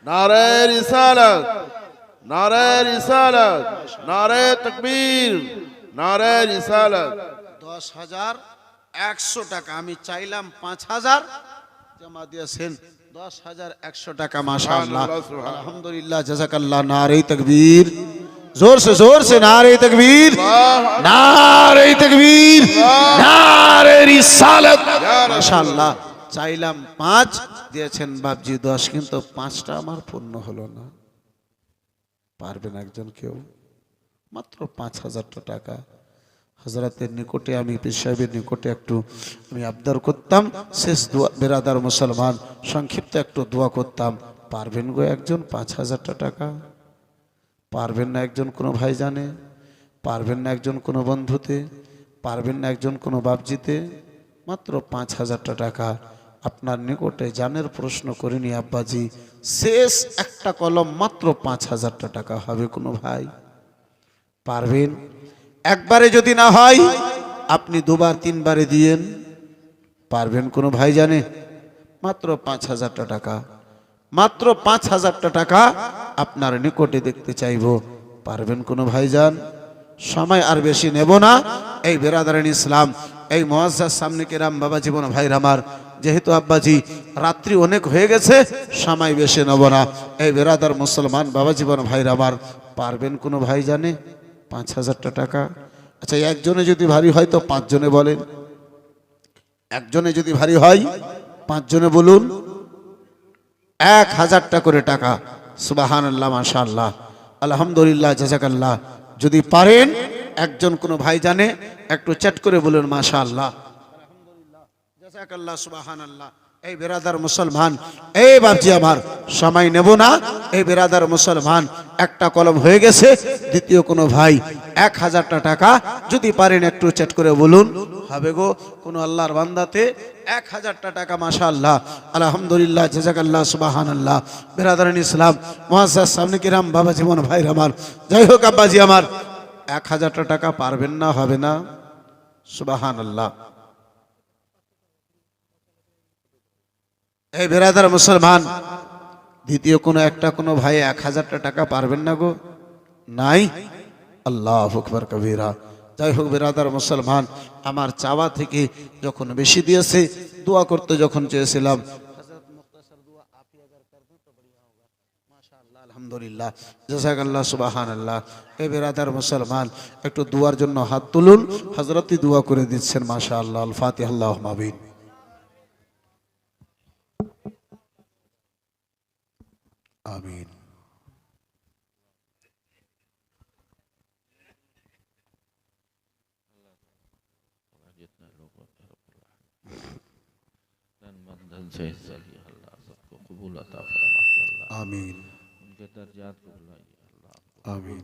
नारे रिसालत, नारे रिसालत, नारे तकबीर, नारे रिसालत। 10,100 টাকা। আমি চাইলাম 5,000, জমা দিয়েছেন 10,100 টাকা। মাশাআল্লাহ, আলহামদুলিল্লাহ, জাযাকাল্লাহ। नारे तकबीर, जोर से नारे तकबीर, नारे तकबीर, नारे रिसालत। माशाअल्लाह, চাইলাম 5, দিয়েছেন বাপজি 10, কিন্তু 5টা আমার পূর্ণ হলো না। পারবেন একজন কেউ? মাত্র 5,000 টাকা। হযরতের নিকটে, আমি পীর সাহেবের নিকটে একটু আমি আবদার করতাম, শেষ দোয়া বেরাদার মুসলমান, সংক্ষিপ্ত একটু দোয়া করতাম। পারবেন গো একজন 5,000 টাকা? পারবেন না একজন কোনো ভাই জানে? পারবেন না একজন কোনো বন্ধুতে? পারবেন না একজন কোনো বাপজিতে? মাত্র 5,000 টাকা আপনার নিকটে জানের প্রশ্ন করিনি আব্বাজি, শেষ একটা কলম, মাত্র 5,000 টাকা। হবে কোনো ভাই? পারবেন? একবারে যদি না হয় আপনি 2বার 3বারে দিয়েন। পারবেন কোনো ভাই জানে? মাত্র 5,000 টাকা, মাত্র 5,000 টাকা আপনার নিকটে দেখতে চাইব। পারবেন কোনো ভাইজান? সময় আর বেশি নেব না। এই বেরাদারান ইসলাম, এই মুআজ্জাজ সামনে কেরাম বাবা জীবন ভাইরা আমার, যেহেতু আব্বাজি রাত্রি অনেক হয়ে গেছে, সময় বেশি নেব না। এই বেরাদার মুসলমান বাবা জীবন ভাইরা আমার, পারবেন কোনো ভাই জানে? 5,000 টাকা। আচ্ছা, একজনে যদি ভারী হয় তো 5 জনে বলেন। একজনে যদি ভারী হয় 5 জনে বলুন। 1,000 করে টাকা। সুবহানাল্লাহ, মাশাআল্লাহ, আলহামদুলিল্লাহ, জাযাকাল্লাহ। যদি পারেন একজন কোনো ভাই জানে একটু চ্যাট করে বলুন মাশাআল্লাহ, আলহামদুলিল্লাহ, জাযাকাল্লাহ, সুবহানাল্লাহ। এই বেরাদার মুসলমান, এই বাপজি আমার, সময় নেব না। এই বেরাদার মুসলমান, একটা কলম হয়ে গেছে। দ্বিতীয় কোনো ভাই 1,000 টাকা যদি পারেন একটু চ্যাট করে বলুন। হবে গো কোন আল্লাহর বান্দাতে 1000টা টাকা মাশাআল্লাহ আলহামদুলিল্লাহ জাযাকাল্লাহ সুবহানাল্লাহ বিরাদারান ইসলাম মুআজ্জাজ সামনে কিরাম বাবা জীবন ভাইরা আমার যাই হোক আব্বাজি আমার 1000টা টাকা পারবেন না হবে না সুবহানাল্লাহ এই বিরাদার মুসলমান দ্বিতীয় কোনো ভাই 1000টা টাকা পারবেন না গো নাই আল্লাহু আকবার কবীরা যাই হোক বিরাদার মুসলমান আমার চাওয়া থেকে যখন বেশি দিয়েছে দোয়া করতে যখন চেয়েছিলাম হযরত মুখতাসার দোয়া आप ही अगर कर दो तो बढ़िया होगा माशाअल्लाह अल्हम्दुलिल्लाह জাযাকাল্লাহ সুবহানাল্লাহ এই বিরাদার মুসলমান একটু দোয়ার জন্য হাত তুলুন হযরতই দোয়া করে দিচ্ছেন মাশাআল্লাহ আল ফাতিহা আল্লাহুম্মা আমিন আমিন से सही अल्लाह सबको कबूल अता फरमाइए अल्लाह आमीन उनके दर्जात को बुलाइए अल्लाह आमीन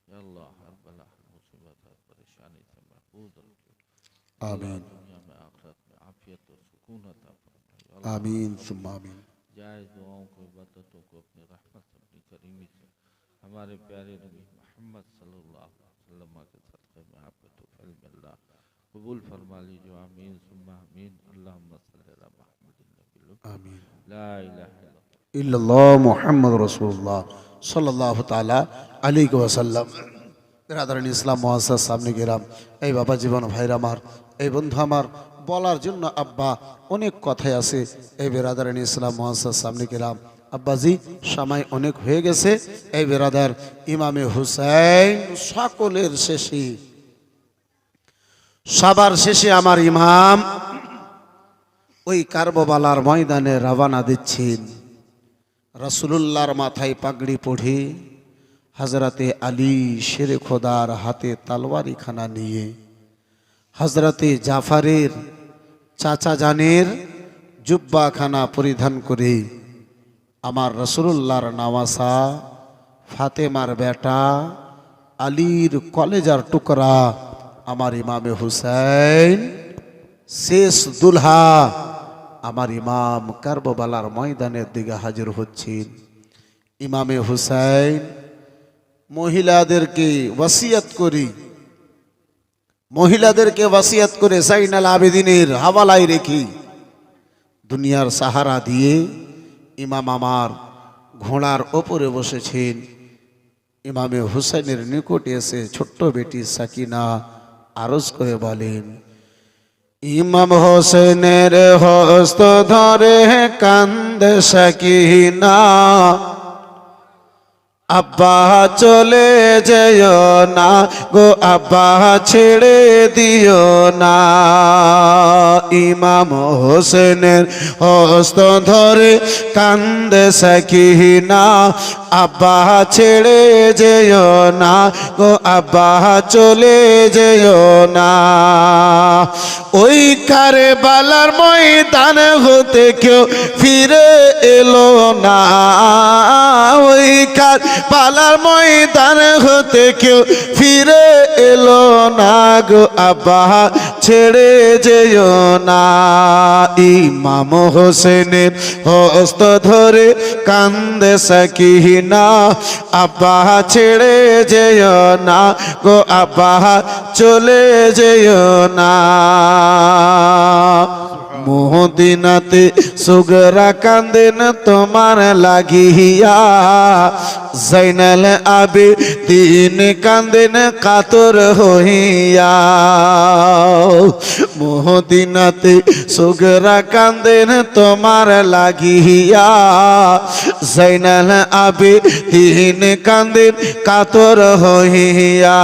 या अल्लाह हर बला हर मुसीबत हर परेशानी से महफूज रखिए आमीन दुनिया में आखिरत में आफियत और सुकून अता फरमाइए आमीन सुम्मा आमीन जायज़ दुआओं को इबादतों को अपनी रहमत से अपनी करीमी से हमारे प्यारे नबी मोहम्मद सल्लल्लाहु अलैहि वसल्लम के सदक़े में आपको तौफीक मिल रहा कबूल फरमा लीजिए आमीन सुम्मा आमीन अल्लाहुम्मा सल्ली अला मुहम्मदिन आमीन ला इलाहा इल्लल्लाह मुहम्मद रसूलुल्लाह सल्लल्लाहु ताला अलैहि वसल्लम বিরাদারান ইসলাম মুআজ্জাজ সামনে গেলাম এই বাবা জীবন ভাইরা আমার এই বন্ধু আমার বলার জন্য আব্বা অনেক কথাই আছে এই বিরাদারান ইসলাম মুআজ্জাজ সামনে গেলাম আব্বাজি সময় অনেক হয়ে গেছে এই বিরাদার ইমামে হুসাইন সকলের শেষে সবার শেষে আমার ইমাম ওই কারবালার ময়দানে রওনা দিচ্ছেন রাসূলুল্লাহর মাথায় পাগড়ি পড়ে হযরতে আলী শেরে খোদার হাতে তলোয়ারি খানা নিয়ে হযরতে জাফরের চাচা জানের জুব্বা খানা পরিধান করে আমার রাসূলুল্লাহর নওয়াসা ফাতেমার বেটা আলীর কলেজার টুকরা আমার ইমামে হুসাইন শেষ দুলহা আমার ইমাম কারবালার ময়দানের দিকে হাজির হচ্ছেন ইমামে হুসাইন মহিলাদেরকে ওয়াসিয়াত করে জাইনাল আবেদিনের হাওয়ালায় রেখে দুনিয়ার সাহারা দিয়ে ইমাম আমার ঘোড়ার ওপরে বসেছেন ইমামে হুসাইনের নিকটে এসে ছোট্ট বেটি সাকিনা আরজ করে বলেন ইমাম হোসেনের হস্ত ধরে কান্দে সাকিনা আব্বা চলে যেও না গো আব্বা ছেড়ে দিও না ইমাম হোসেনের হস্ত ধরে কান্দে সাকিনা আব্বা ছেড়ে যেও না গো আব্বা চলে যেও না ওই কারবালার ময়দান হতে কেউ ফিরে এলো না ওই কারবালার ময়দান হতে কেউ ফিরে এলো না গো আব্বা ছেড়ে যেও না ইমাম হোসেনের হস্ত ধরে কান্দে সাকিনা আব্বা ছেড়ে যেও না গো আব্বা চলে যেও না মদিনাতে সুগরা কান্দেন তোমার লাগিয়া জাইনাল আবেদিন কান্দেন কাতর হইয়া মদিনাতে সুগরা কান্দেন তোমার লাগিয়া জাইনাল আবেদিন কান্দেন কাতর হইয়া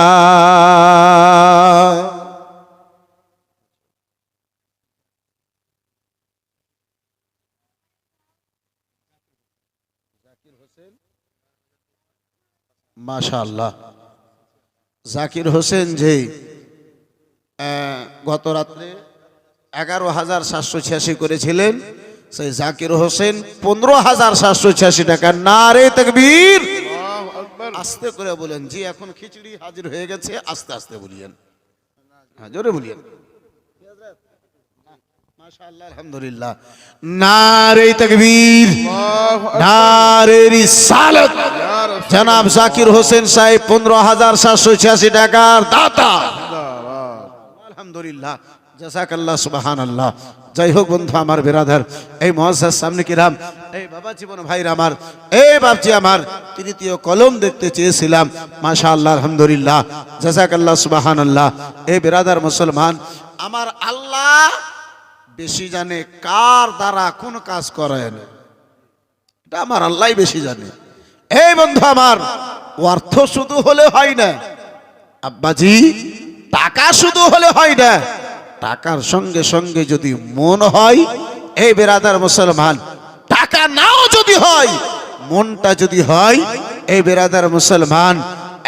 মাশাআল্লাহ জাকির হোসেন যে গত রাত্রে 11,786 করেছিলেন সেই জাকির হোসেন 15,786 টাকা নারে তাকবীর अल्लाहु अकबर আস্তে করে বলেন জি এখন খিচুড়ি হাজির হয়ে গেছে আস্তে আস্তে বলিয়েন হ্যাঁ জোরে বলিয়ে মাশাআল্লাহ আলহামদুলিল্লাহ নারে তাকবীর নারে রিসালাত জনাব জাকির হোসেন সাহেব 15,786 টাকার দাতা আলহামদুলিল্লাহ জাযাকাল্লাহ সুবহানাল্লাহ যাই হোক বন্ধু আমার বিরাদার এই মুআজ্জাজ সামনে কিরাম এই বাবা জীবন ভাইরা আমার এই বাপজি আমার তৃতীয় কলম দেখতে চেয়েছিলাম মাশাআল্লাহ আলহামদুলিল্লাহ জাযাকাল্লাহ সুবহানাল্লাহ এই বিরাদার মুসলমান আমার আল্লাহ বেশি জানে কার দ্বারা কোন কাজ করেন এটা আমার আল্লাহই বেশি জানে এই বন্ধু আমার অর্থ শুধু হলে হয় না আব্বাজি টাকা শুধু হলে হয় না টাকার সঙ্গে সঙ্গে যদি মন হয় এই বেরাদার মুসলমান টাকা নাও যদি হয় মনটা যদি হয় এই বেরাদার মুসলমান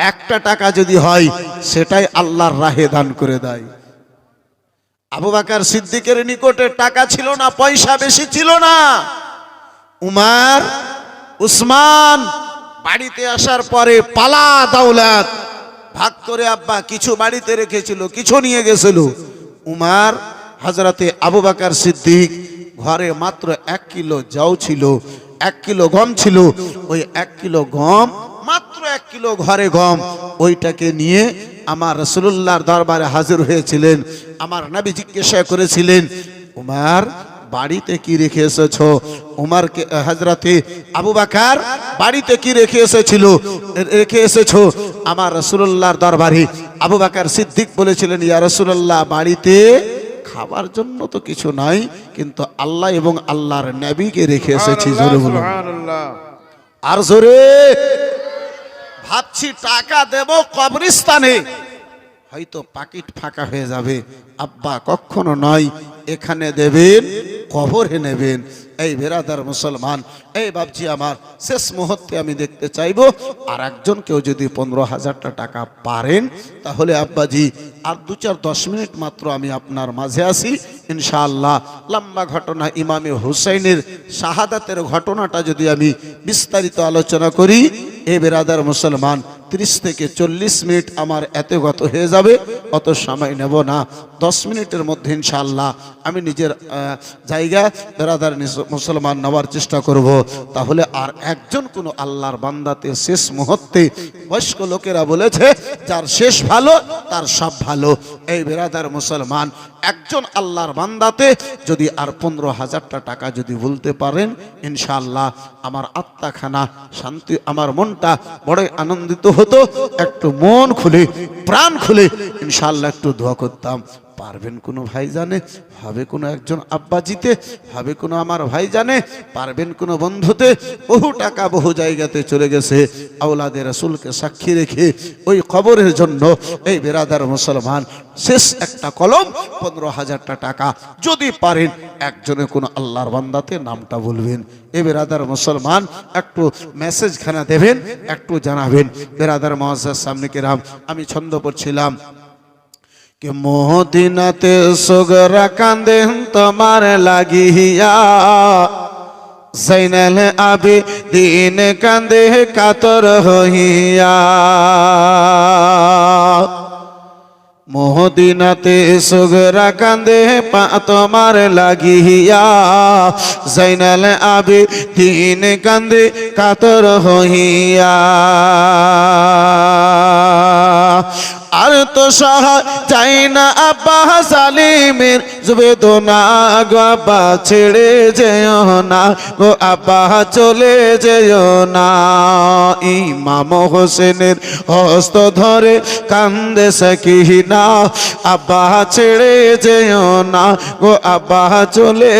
একটা টাকা যদি হয় সেটাই আল্লাহর রাহে দান করে দেয় আবু বকর সিদ্দিকের নিকটে টাকা ছিল না পয়সা বেশি ছিল না উমর উসমান বাড়িতে আসার পরে পালা দৌলত ভাগ করে আব্বা কিছু বাড়িতে রেখেছিল কিছু নিয়ে গেছিল উমর হযরতে আবু বকর সিদ্দিক ঘরে মাত্র 1 কিলো যাও ছিল 1 কিলো গম ছিল ওই 1 কিলো গম মাত্র 1 কিলো ঘরে গম ওইটাকে নিয়ে আমার রাসূলুল্লাহর দরবারে হাজির হয়েছিলেন আমার নবী জিজ্ঞাসা করেছিলেন উমর বাড়িতে কি রেখে এসেছো উমরকে হযরতে আবু বকর বাড়িতে কি রেখে এসেছো আমার রাসূলুল্লাহর দরবারে আবু বকর সিদ্দিক বলেছিলেন ইয়া রাসূলুল্লাহ বাড়িতে খাবার জন্য তো কিছু নাই কিন্তু আল্লাহ এবং আল্লাহর নবীকে রেখে এসেছি জোরে বলুন সুবহানাল্লাহ আর জোরে ভাবছি টাকা দেব কবরস্থানে হয়তো পাকিট ফাঁকা হয়ে যাবে আব্বা কখনো নয় এখানে দেবেন কবরে নেবেন এই বেরাদার মুসলমান এই বাপজি আমার শেষ মুহূর্তে আমি দেখতে চাইবো আর একজন কেউ যদি 15,000 টাকা পারেন তাহলে আব্বাজি আর 2-4-10 মিনিট মাত্র আমি আপনার মাঝে আসি ইনশাআল্লাহ লম্বা ঘটনা ইমামে হুসাইনের শাহাদাতের ঘটনাটা যদি আমি বিস্তারিত আলোচনা করি এই বেরাদার মুসলমান 30 থেকে 40 মিনিট আমার এতে গত হয়ে যাবে অত সময় নেব না 10 মিনিটের মধ্যে ইনশাআল্লাহ আমি নিজের জায়গা বেরাদার মুসলমান নেওয়ার চেষ্টা করব তাহলে আর একজন কোন আল্লাহর বান্দাতে শেষ মুহূর্তে বয়স্ক লোকেরা বলেছে যার শেষ ভালো তার সব ভালো এই বেরাদার মুসলমান একজন আল্লাহর বান্দাতে যদি আর 15,000 টাকা যদি বলতে পারেন ইনশাআল্লাহ আমার আত্মাখানা শান্তি আমার মনটা বড় আনন্দিত হতো একটু মন খুলে প্রাণ খুলে ইনশাআল্লাহ একটু দোয়া করতাম পারবেন কোনো ভাই জানে হবে কোনো একজন আব্বাজিতে হবে কোনো আমার ভাই জানে পারবেন কোনো বন্ধুতে বহু টাকা বহু জায়গাতে চলে গেছে আওলাদে রাসূলকে সাক্ষী রেখে ওই কবরের জন্য এই বেরাদার মুসলমান শেষ একটা কলম 15,000 টাকা যদি পারেন একজনে কোনো আল্লাহর বান্দাতে নামটা বলবেন এই বেরাদার মুসলমান একটু মেসেজখানা দেবেন একটু জানাবেন বেরাদার মুআজ্জাজ সামনে কিরাম আমি ছন্দ পড়ছিলাম कि मोहदिनते सुगरा कांदे तुम्हारे लागिया ज़ैनुल आबिदीन कांदे कातर होइया मोहदिनते सुगरा कांदे पा तुम्हारे लागिया ज़ैनुल आबिदीन कांदे कातर होइया আর তো সহা চাই না আব্বা সালিমের জুবেদনা গো আব্বা ছেড়ে যেও না গো আব্বা চলে যেও না ইমাম হোসেনের হস্ত ধরে কান্দে সাকিনা আব্বা ছেড়ে যেও না গো আব্বা চলে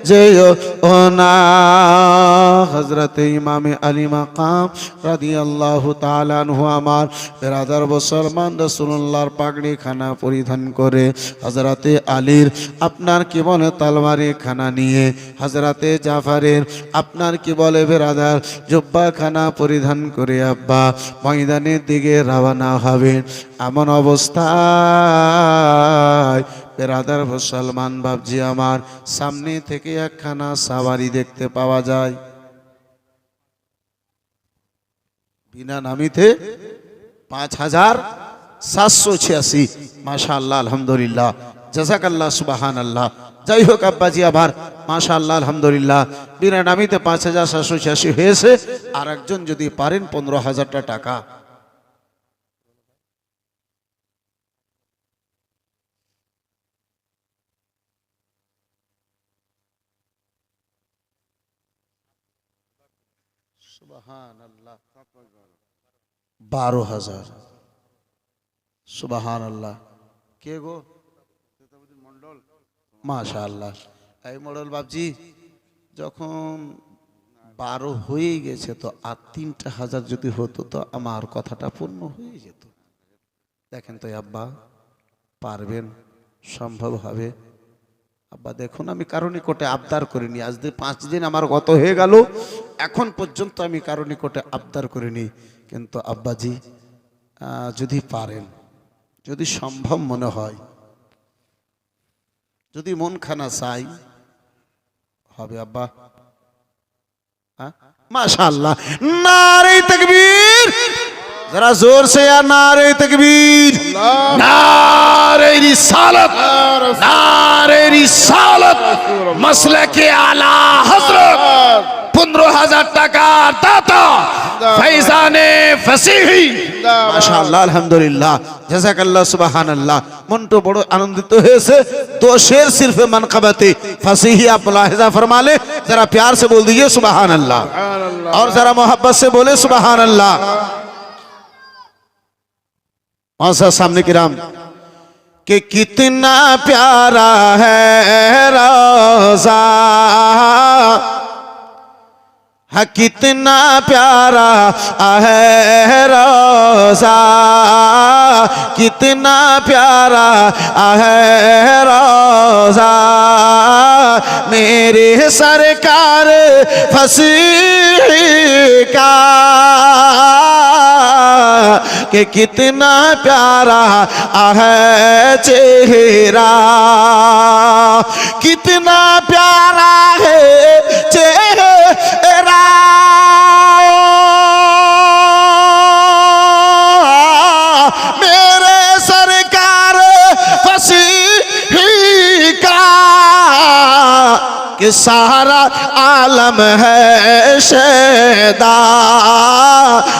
যেও না হযরত ইমামে আলী মাকাম রাদিয়াল্লাহু তাআলা আনহু আমার বিরাদার মুসলমান রাসূলুল্লাহর পাগড়ি খানা পরিধান করে হযরতে আলীর আপনার কি বলে তলবারি খানা নিয়ে হযরতে জাফরের আপনার কি বলে বিরাদার জুব্বা খানা পরিধান করে আব্বা ময়দানের দিকে রওনা হবেন এমন অবস্থায় বেরাদার মুসলমান বাবজি আমার সামনে থেকে একখানা সাওয়ারি দেখতে পাওয়া যায় বিনা নামিতে 5,000 786 মাশাআল্লাহ আলহামদুলিল্লাহ জাযাকাল্লাহ সুবহানাল্লাহ। যাই হোক আব্বাজি আবার মাশাআল্লাহ আলহামদুলিল্লাহ বিরানামিতে 5786 হয়েছে। আর একজন যদি পারেন 15,000 টাকা সুবহানাল্লাহ 12,000 সুবহানাল্লাহ। কে গো? মাশাআল্লাহ। এই মডেল বাবজি যখন 12 হয়ে গেছে তো আর 3,000 যদি হতো তো আমার কথাটা পূর্ণ হয়ে যেত। দেখেন তো আব্বা পারবেন, সম্ভব হবে? আব্বা দেখুন আমি কারো নিকটে আবদার করিনি, আজ 5 দিন আমার গত হয়ে গেল, এখন পর্যন্ত আমি কারো নিকটে আবদার করিনি। কিন্তু আব্বাজি যদি পারেন, যদি সম্ভব মনে হয়, যদি মন খানা চাই হবে আব্বা। মাশাআল্লাহ নারে তাকবীর, जरा जोर से या नारे तकबीर, नारे रिसालत, नारे रिसालत, मसले के आला हजरत 15,000 টাকা দাতা ফैजाने फसीही মাশাআল্লাহ আলহামদুলিল্লাহ জাযাকাল্লাহ সুবহানাল্লাহ। মনটো বড় আনন্দিত হয়েছে। 2 शेर सिर्फ मनकबते फसीही आप मुलाहिजा फरमा ले, जरा प्यार से बोल दीजिए सुबहानअल्लाह, और जरा मोहब्बत से बोले सुबहानअल्लाह। मौसा सामने किराम कि कितना प्यारा है रोज़ा, हाँ कितना प्यारा है रोज़ा, कितना प्यारा है रोज़ा, मेरे सरकार फसीह का कि कितना प्यारा है चेहरा, कितना प्यारा है चेहरा, मेरे सरकार फसीह का, कि सारा आलम है शैदा,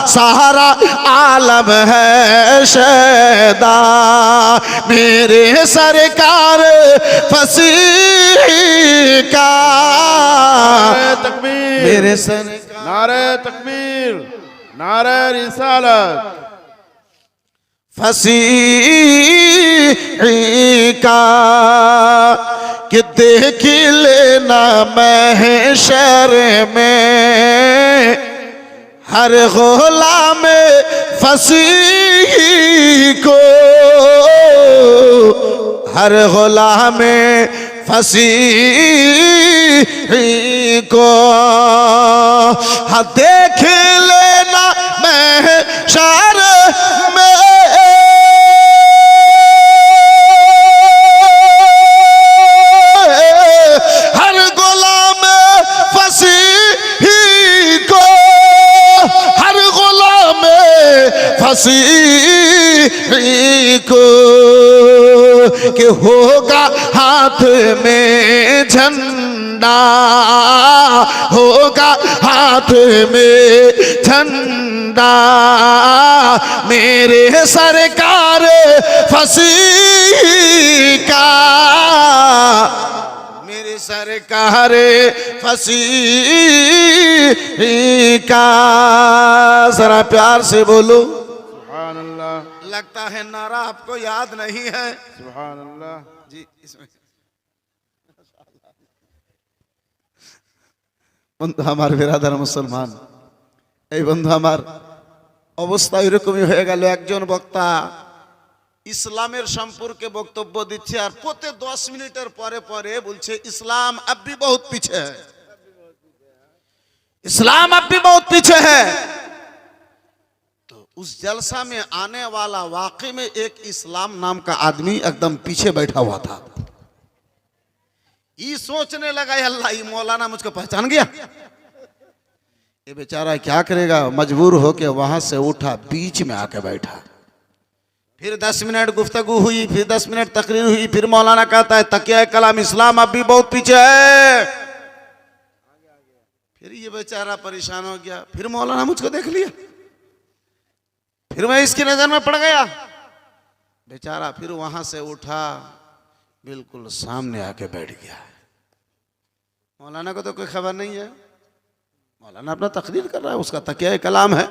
सारा आलम है शैदा, मेरे सरकार फसीह का, मेरे सरकार नारे तकबीर, नारे रिसालत, फसीह का, कि देख लेना महशर में हर गुलाम फसीह को, हर गुलाम फसीह को, हाँ देख लेना महशर में हर गुलाम फसीह को, हर गुलाम फसीह को, कि होगा हाथ में झंडा, होगा हाथ में झंडा, मेरे सरकार फसीह का, मेरे सरकार फसीह का, जरा प्यार से बोलो सुभान अल्लाह, लगता है नारा आपको याद नहीं है। सुभान अल्लाह जी इसमें বন্ধু আমার বিরাদার মুসলমান, এই বন্ধু আমার অবস্থা এরকমই হয়ে গেল। একজন বক্তা ইসলামের সম্পর্কে বক্তব্য দিচ্ছে আর প্রতি 10 মিনিটের পরে পরে বলছে इस्लाम अब भी बहुत पीछे है, इस्लाम अब भी बहुत पीछे है। तो उस जलसा में आने वाला वाकई में एक इस्लाम नाम का आदमी एकदम पीछे बैठा हुआ था। ये सोचने लगा अल्लाह ये मौलाना मुझको पहचान गया, ये बेचारा क्या करेगा, मजबूर होके वहां से उठा, बीच में आके बैठा। फिर 10 मिनट गुफ्तगू हुई, फिर 10 मिनट तकरीर हुई, फिर मौलाना कहता है तकिया कलाम इस्लाम अब भी बहुत पीछे है। फिर ये बेचारा परेशान हो गया, फिर मौलाना मुझको देख लिया, फिर मैं इसकी नजर में पड़ गया। बेचारा फिर वहां से उठा, बिल्कुल सामने आके बैठ गया। मौलाना को तो कोई खबर नहीं है, मौलाना अपना तकरीर कर रहा है, उसका तकिया कलाम है।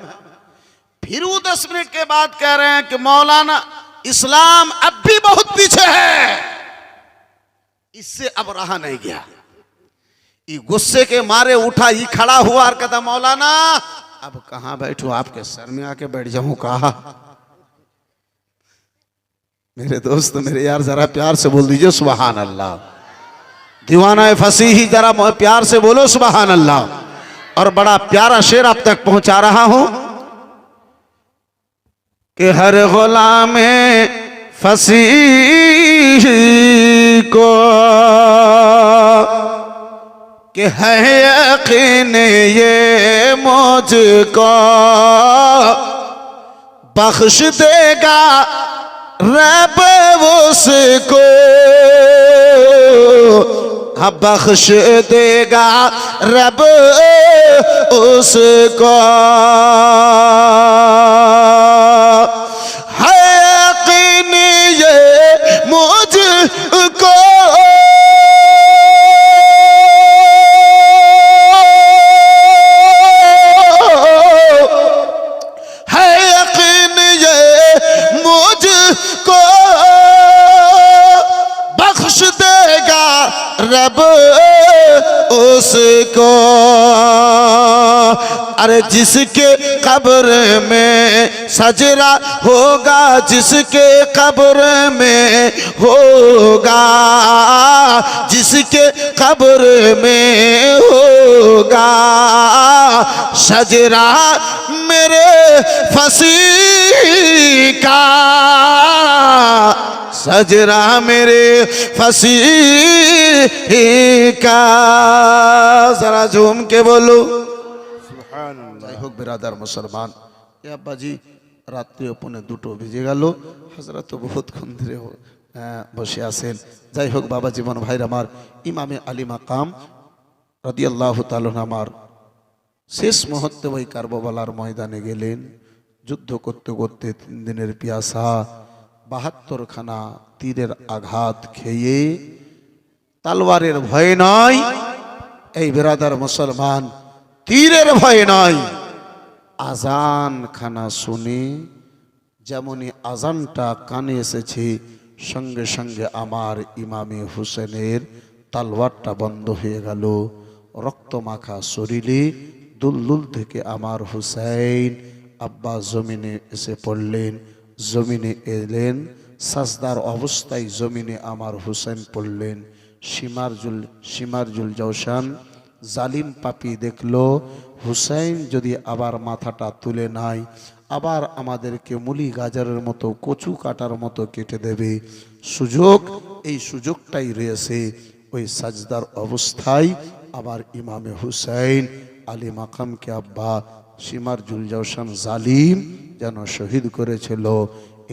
फिर वो 10 मिनट के बाद कह रहे हैं कि मौलाना इस्लाम अब भी बहुत पीछे है। इससे अब रहा नहीं गया, ये गुस्से के मारे उठा, ये खड़ा हुआ और कहता मौलाना अब कहां बैठूं, आपके सर में आके बैठ जाऊं कहा। मेरे दोस्त, मेरे यार, जरा प्यार से बोल दीजिए सुभान अल्लाह। दीवाना फसीही, जरा प्यार से बोलो सुभान अल्लाह। और बड़ा प्यारा शेर आप तक पहुंचा रहा हूं कि हर गुलाम फसीह को कि है यकीन ये मुझको बख्श देगा रब उसको, हाँ बख्श देगा रब उसको। है यकीन ये मुझको रब उसको। अरे जिसके कब्र में सजरा होगा, जिसके कब्र में होगा, जिसके कब्र में होगा सजरा मेरे फसीह का, सजरा मेरे फसीह का। जरा झूम के बोलो সুবহানাল্লাহ। যাই হোক বিরাদার মুসলমান, এ আব্বাজি রাত্রি 2:30 বেজে গেল, হযরত বহুতক্ষণ ধরে বসে আছেন। যাই হোক বাবা জীবন ভাইর আমার, ইমামে আলী মাকাম রাদিয়াল্লাহু তাআলা আমার শেষ মুহূর্তে ওই কারবালার ময়দানে গেলেন। যুদ্ধ করতে করতে 3 দিনের পিয়াসা, 72 খানা তীরের আঘাত খেয়ে, তলোয়ারের ভয় নয় এই বিরাদার মুসলমান, তীরের ভয় নয়, আজান খানা শুনে যেমনই আজানটা কানে এসেছে সঙ্গে সঙ্গে আমার ইমামে হুসেনের তলোয়ারটা বন্ধ হয়ে গেল। রক্তমাখা শরীরে দুলদুল থেকে আমার হুসাইন আব্বা জমিনে এসে পড়লেন। জমিনে এলেন, সাজদার অবস্থায় জমিনে আমার হুসেন পড়লেন। সিমারজুল জওশান জালিম পাপি দেখলো হুসাইন যদি আবার মাথাটা তুলে নাই, আবার আমাদেরকে মুলি গাজরের মতো, কচু কাটার মতো কেটে দেবে। সুযোগ, এই সুযোগটাই রয়েছে। ওই সাজদার অবস্থায় আবার ইমামে হুসাইন আলী মাকামকে আব্বা সিমারজুল জওশান জালিম যেন শহীদ করেছিল।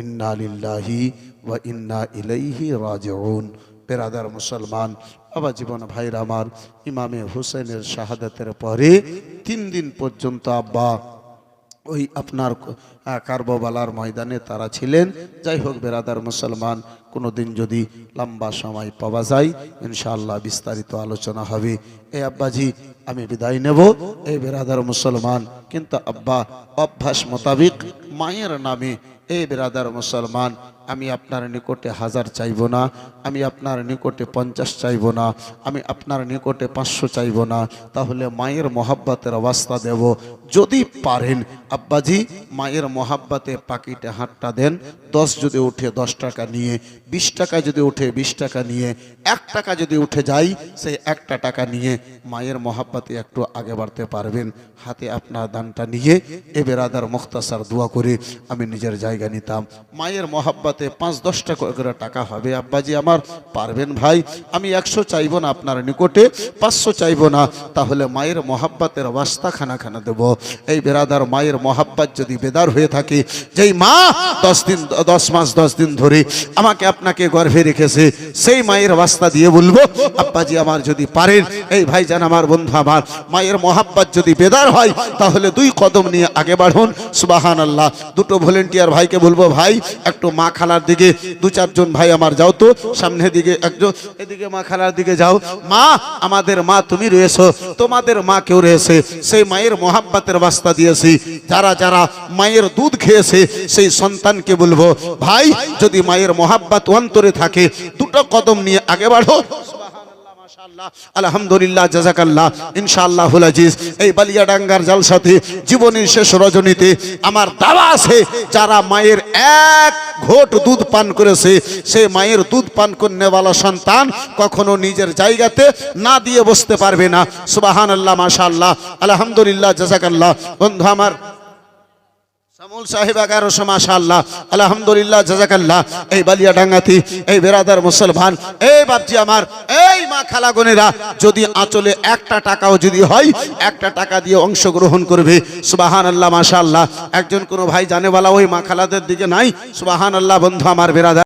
ইন্না লিল্লাহি ওয়া ইন্না ইলাইহি রাজিউন। বেরাদার মুসলমান, বাবা জীবন ভাইরা আমার, ইমামে হুসেনের শাহাদাতের পরে 3 দিন পর্যন্ত আব্বা ওই আপনার কারবালার ময়দানে তারা ছিলেন। যাই হোক বেরাদার মুসলমান, কোনোদিন যদি লম্বা সময় পাওয়া যায় ইনশাআল্লাহ বিস্তারিত আলোচনা হবে। এই আব্বাজি আমি বিদায় নেব। এই বেরাদার মুসলমান, কিন্তু আব্বা অভ্যাস মোতাবিক মায়ের নামে, এই বেরাদার মুসলমান, আমি আপনার নিকটে 1000 চাইব না, আমি আপনার নিকটে 50 চাইব না, আমি আপনার নিকটে 500 চাইব না, তাহলে মায়ের মহাব্বতের অবস্থা দেব। যদি পারেন আব্বাজি মায়ের মহাব্বতে পাকিটে হাতটা দেন। 10 যদি উঠে 10 টাকা নিয়ে, 20 টাকা যদি উঠে 20 টাকা নিয়ে, 1 টাকা যদি উঠে যায় সেই 1টা টাকা নিয়ে মায়ের মহাব্বতে একটু আগে বাড়তে পারবেন। হাতে আপনার দানটা নিয়ে এ বেরাদার মুখতাসার দোয়া করে আমি নিজের জায়গা নিতাম। মায়ের মহাব্বতে মহাব্বতে 5-10 টাকা করে টাকা হবে। আব্বাজি আমার পারবেন ভাই? আমি 100 চাইবো না আপনার নিকটে, 500 চাইবো না, তাহলে মায়ের মহাব্বতের ওয়াস্তা খানা দেব। এই বেরাদার মায়ের মহাব্বত যদি বেদার হয়ে থাকে, যেই মা 10 মাস 10 দিন ধরে আমাকে আপনাকে গর্ভে রেখেছে, সেই মায়ের ওয়াস্তা দিয়ে বলবো আব্বাজি আমার যদি পারেন, এই ভাইজান আমার বন্ধু আমার, মায়ের মহাব্বত যদি বেদার হয় তাহলে 2 কদম নিয়ে আগে বাড়ুন। সুবহানাল্লাহ। দুটো ভলেন্টিয়ার ভাইকে বলবো, ভাই একটু মা খালার দিকে 2-4 জন ভাই আমার যাও তো, সামনের দিকে একজন, এদিকে মা খালার দিকে যাও। মা, আমাদের মা তুমি রয়েছো, তোমাদের মা কেউ রয়েছে, সেই মায়ের মহাব্বতের ওয়াস্তা দিয়েছি। যারা যারা মায়ের দুধ খেয়েছে সেই সন্তানকে বলবো, ভাই যদি মায়ের মহাব্বত অন্তরে থাকে 2টো কদম নিয়ে আগে বাড়ো। আলহামদুলিল্লাহ, জাযাকাল্লাহ। ইনশাআল্লাহুল আজিজ এই বালিয়াডাঙ্গার জালসাতে জীবনের শেষ রজনীতে আমার দাওয়া আছে, যারা মায়ের 1 ঘোট দুধ পান করেছে, সেই মায়ের দুধ পান করনেওয়ালা সন্তান কখনো নিজের জায়গাতে না দিয়ে বসতে পারবে না। সুবহানাল্লাহ, মাশাআল্লাহ, আলহামদুলিল্লাহ, জাযাকাল্লাহ। বন্ধু আমার সামুল সাহেব 1100, মাশাআল্লাহ, আলহামদুলিল্লাহ, জাযাকাল্লাহ। এই বালিয়াডাঙ্গাতে এই বেরাদার মুসলমান, এই বাপজি আমার, এই মা খালাগনেরা, যদি আঁচলে 1টা টাকাও যদি হয়, 1টা টাকা দিয়ে অংশগ্রহণ করবে। সুবহানাল্লাহ, মাশাআল্লাহ। একজন কোনো ভাই জানেওয়ালা ওই মা খালাদের দিকে নাই? সুবহানাল্লাহ। বন্ধু আমার বেরাদার